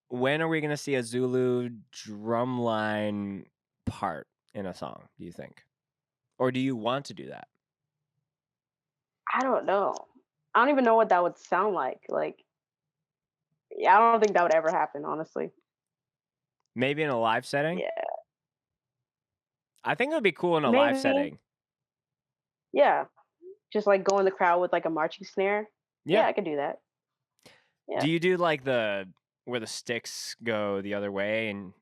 When are we gonna see a Zulu drumline part in a song, do you think? Or do you want to do that? I don't know. I don't even know what that would sound like. Like, yeah, I don't think that would ever happen, honestly. Maybe in a live setting? Yeah. I think it would be cool in a live Maybe, setting. yeah, just like go in the crowd with like a marching snare. Yeah, Yeah. I could do that. Yeah. Do you do like the where the sticks go the other way and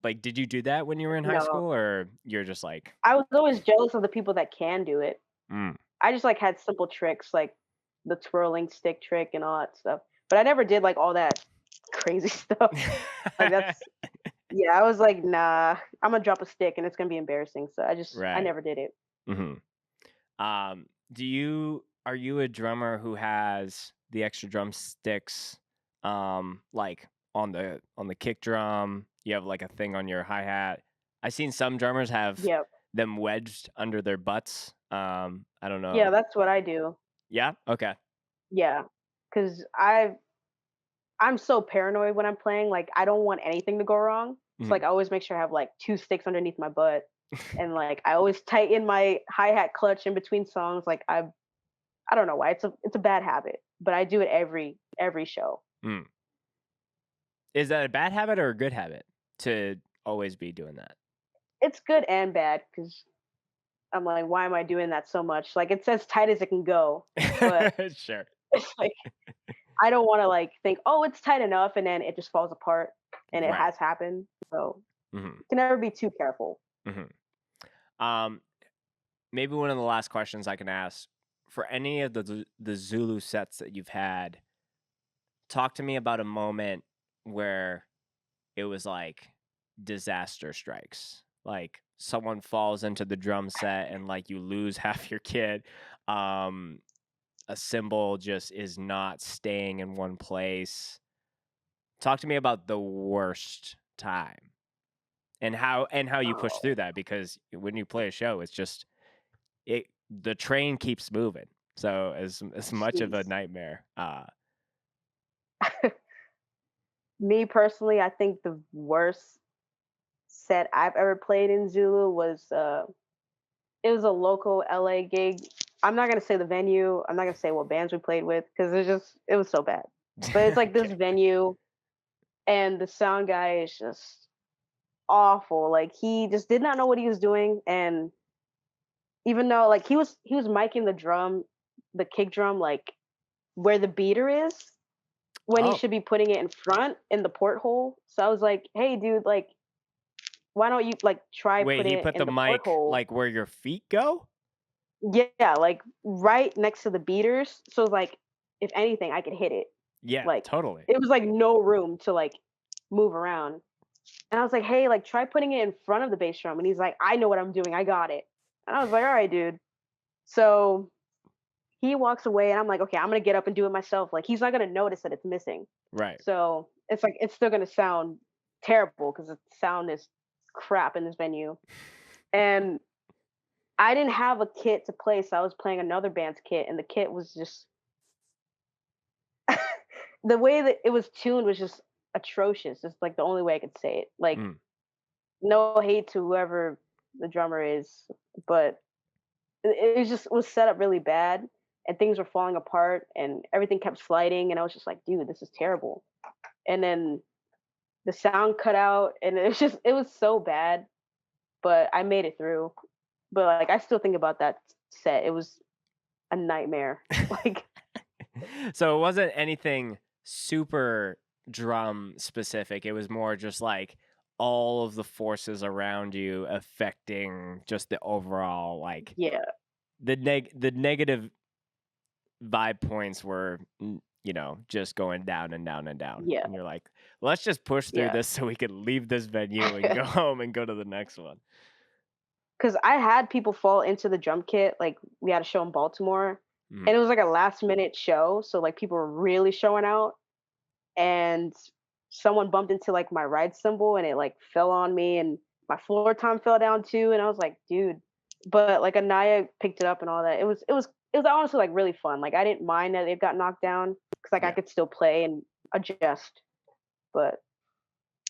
like did you do that when you were in high No, school or you're just like I was always jealous of the people that can do it. mm. I just like had simple tricks like the twirling stick trick and all that stuff. But I never did like all that crazy stuff. Like that's yeah, I was like, nah, I'm gonna drop a stick and it's gonna be embarrassing. So I Right. never did it. Mhm. Do you are you a drummer who has the extra drumsticks like on the kick drum? You have like a thing on your hi-hat. I've seen some drummers have Yep. them wedged under their butts. I don't Yeah, know. that's what I do. Yeah? Okay. Yeah. Cause I'm so paranoid when I'm playing, like I don't want anything to go wrong. So like Mhm. I always make sure I have like two sticks underneath my butt. And like I always tighten my hi-hat clutch in between songs. Like I don't know why. It's a bad habit, but I do it every show. Mm. Is that a bad habit or a good habit to always be doing that? It's good and bad because I'm like, why am I doing that so much? Like it's as tight as it can go, but Sure. it's like I don't want to like think, oh, it's tight enough, and then it just falls apart, and it Right. has happened. So Mhm. you can never be too careful. Mhm. Um maybe one of the last questions I can ask for any of the Zulu sets that you've had, talk to me about a moment where it was like disaster strikes. Like someone falls into the drum set and like you lose half your kit. Um a cymbal just is not staying in one place. Talk to me about the worst time and how you push Oh, through that because when you play a show it's just it the train keeps moving. So as much of a jeez. nightmare. Me personally, I think the worst set I've ever played in Zulu was it was a local LA gig. I'm not gonna say the venue. I'm not gonna say what bands we played with because it was so bad. But it's like this Okay. venue and the sound guy is just awful. Like he just did not know what he was doing, and even though like he was miking the drum, the kick drum, like where the beater is, when he Oh, should be putting it in front in the porthole. So I was like, hey, dude, like why don't you like try wait, putting he it put in the the mic porthole? like where your feet go? Yeah, like right next to the beaters. So like if anything, I could hit it. Yeah, Like totally. it was like no room to like move around. And I was like, hey, like try putting it in front of the bass drum. And he's like, I know what I'm doing. I got it. And I was like, all right, dude. So he walks away and I'm like, okay, I'm gonna get up and do it myself. Like he's not gonna notice that it's missing. Right. So it's like it's still gonna sound terrible because the sound is crap in this venue. And I didn't have a kit to play, so I was playing another band's kit, and the kit was just the way that it was tuned was just atrocious. It's like the only way I could say it. Like Mm. no hate to whoever the drummer is, but it was set up really bad, and things were falling apart, and everything kept sliding, and I was just like, dude, this is terrible. And then the sound cut out, and it was so bad, but I made it through. But like I still think about that set. It was a nightmare. Like So it wasn't anything super drum specific. It was more just like all of the forces around you affecting just the overall like yeah, the negative vibe points were you know just going down and down and down yeah, and you're like let's just push through yeah. this so we can leave this venue and go home and go to the next one. Because I had people fall into the drum kit. Like we had a show in Baltimore, and Mhm. it was like a last minute show, so like people were really showing out. And someone bumped into like my ride cymbal, and it like fell on me, and my floor tom fell down too. And I was like, dude. But like Anaya picked it up and all that. It was honestly like really fun. Like I didn't mind that it got knocked down because like I Yeah. could still play and adjust. But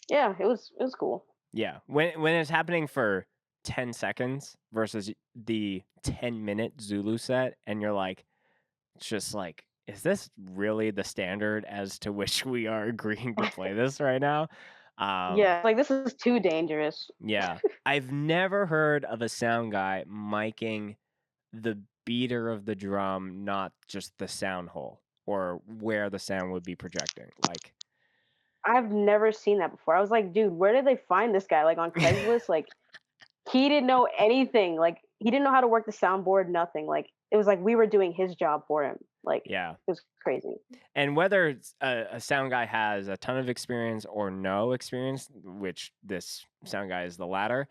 yeah, it was cool. Yeah, when it's happening for 10 seconds versus the 10-minute Zulu set and you're like it's just like is this really the standard as to which we are agreeing to play this right now? Um, Yeah, like this is too dangerous. yeah, I've never heard of a sound guy miking the beater of the drum, not just the sound hole or where the sound would be projecting. Like, I've never seen that before. I was like, dude, where did they find this guy? Like on Craigslist? Like he didn't know anything. Like he didn't know how to work the soundboard, nothing. Like it was like we were doing his job for him. Like yeah. it was crazy. And whether a sound guy has a ton of experience or no experience, which this sound guy is the latter,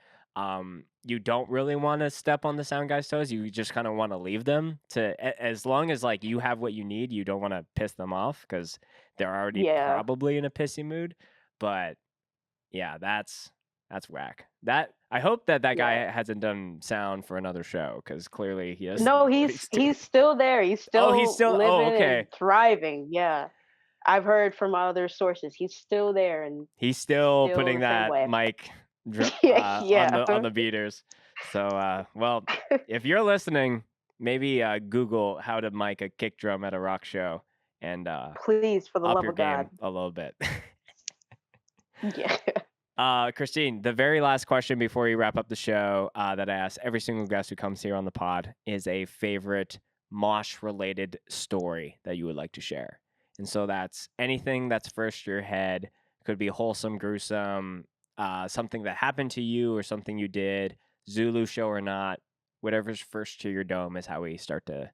you don't really want to step on the sound guy's toes. You just kind of want to leave them as long as like you have what you need. You don't want to piss them off because they're already Yeah. probably in a pissy mood. But yeah, that's whack. I hope that guy Yeah. hasn't done sound for another show because clearly he has. No, he's still there. He's still he's still. living Oh, okay. and thriving. Yeah. I've heard from other sources. He's still there and He's still still putting the same that way. mic Yeah. on the beaters. So, well, if you're listening, maybe Google how to mic a kick drum at a rock show and Please, for the up love your of God. game a little bit. Yeah. Christine, the very last question before we wrap up the show that I ask every single guest who comes here on the pod is a favorite Mosh-related story that you would like to share. And so that's anything that's first to your head. Could be wholesome, gruesome, something that happened to you or something you did, Zulu show or not. Whatever's first to your dome is how we start to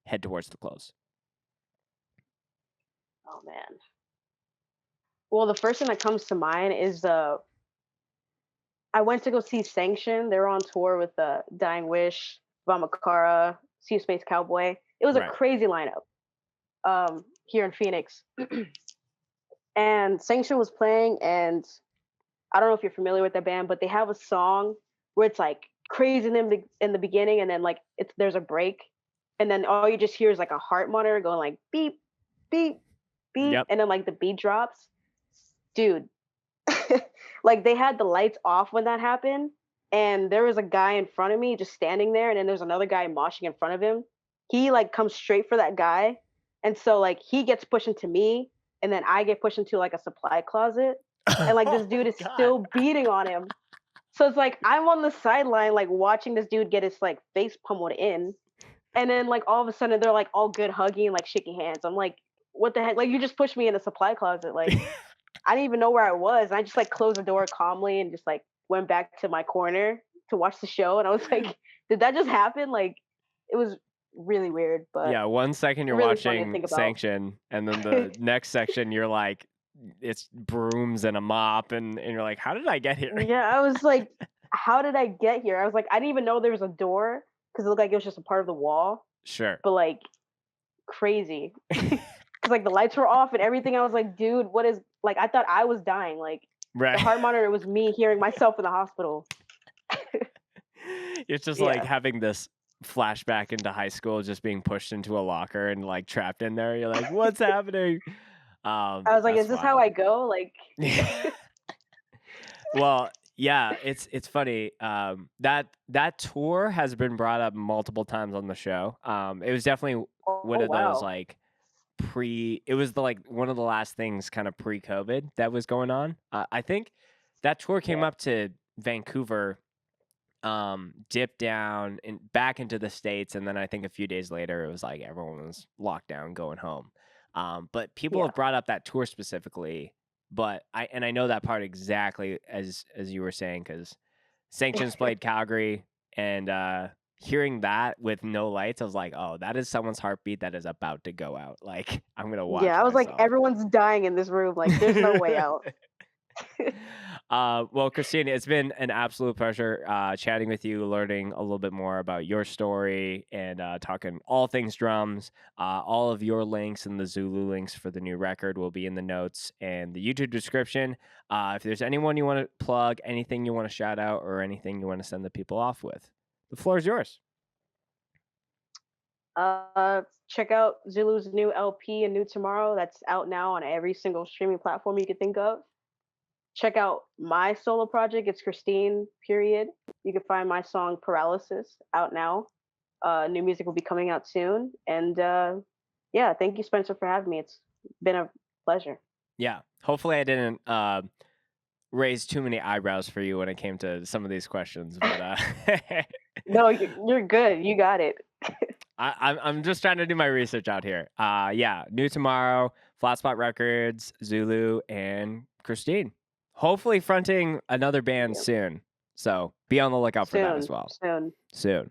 head towards the close. Oh man. Well, the first thing that comes to mind is I went to go see Sanction. They were on tour with Dying Wish, Vamakara, Sea Space Cowboy. It was Right. a crazy lineup here in Phoenix. And Sanction was playing, and I don't know if you're familiar with that band, but they have a song where it's like crazy in the beginning, and then like there's a break, and then all you just hear is like a heart monitor going like beep, beep, beep, Yep. and then like the beat drops. Dude, like they had the lights off when that happened, and there was a guy in front of me just standing there, and then there's another guy moshing in front of him. He like comes straight for that guy, and so like he gets pushed into me, and then I get pushed into like a supply closet, and like this dude is still beating on him. So it's like I'm on the sideline like watching this dude get his like face pummeled in, and then like all of a sudden they're like all good hugging and like shaking hands. I'm like, what the heck? Like you just pushed me in a supply closet. Like I didn't even know where I was. I just like closed the door calmly and just like went back to my corner to watch the show. And I was like, did that just happen? Like it was really weird. But yeah, 1 second you're really funny to watching think about. Sanction, and then the next section you're like, it's brooms and a mop, and you're like, how did I get here? Yeah, I was like, how did I get here? I was like, I didn't even know there was a door because it looked like it was just a part of the wall. Sure. But like crazy. Because like the lights were off and everything. I was like, dude, what is like I thought I was dying. Like Right. the heart monitor was me hearing myself in the hospital. It's just Yeah. like having this flashback into high school, just being pushed into a locker and like trapped in there. You're like, what's happening? I was like, That's is this how I go? Like Well, yeah, it's funny. That tour has been brought up multiple times on the show. It was definitely one of those wow. like it was the like one of the last things kind of pre-COVID that was going on. I think that tour came Yeah. up to Vancouver, dipped down and back into the States, and then I think a few days later it was like everyone was locked down going home. But people Yeah. have brought up that tour specifically, but I know that part exactly as you were saying, because Sanctions played Calgary, and hearing that with no lights, I was like, oh, that is someone's heartbeat that is about to go out. Like I'm gonna watch. Yeah, I was like, myself. everyone's dying in this room. Like there's no way out. Well, Christine, it's been an absolute pleasure chatting with you, learning a little bit more about your story, and talking all things drums. All of your links and the Zulu links for the new record will be in the notes and the YouTube description. If there's anyone you want to plug, anything you want to shout out, or anything you want to send the people off with, the floor is yours. Check out Zulu's new LP, A New Tomorrow. That's out now on every single streaming platform you could think of. Check out my solo project. It's Christine, period. You can find my song Paralysis out now. New music will be coming out soon. And yeah, thank you, Spencer, for having me. It's been a pleasure. Yeah. Hopefully I didn't raise too many eyebrows for you when it came to some of these questions, but No, you're good. You got it. I'm just trying to do my research out here. Yeah, new tomorrow, Flat Spot Records, Zulu, and Christine. Hopefully fronting another band Yep. soon. So be on the lookout for that as well. Soon. Soon.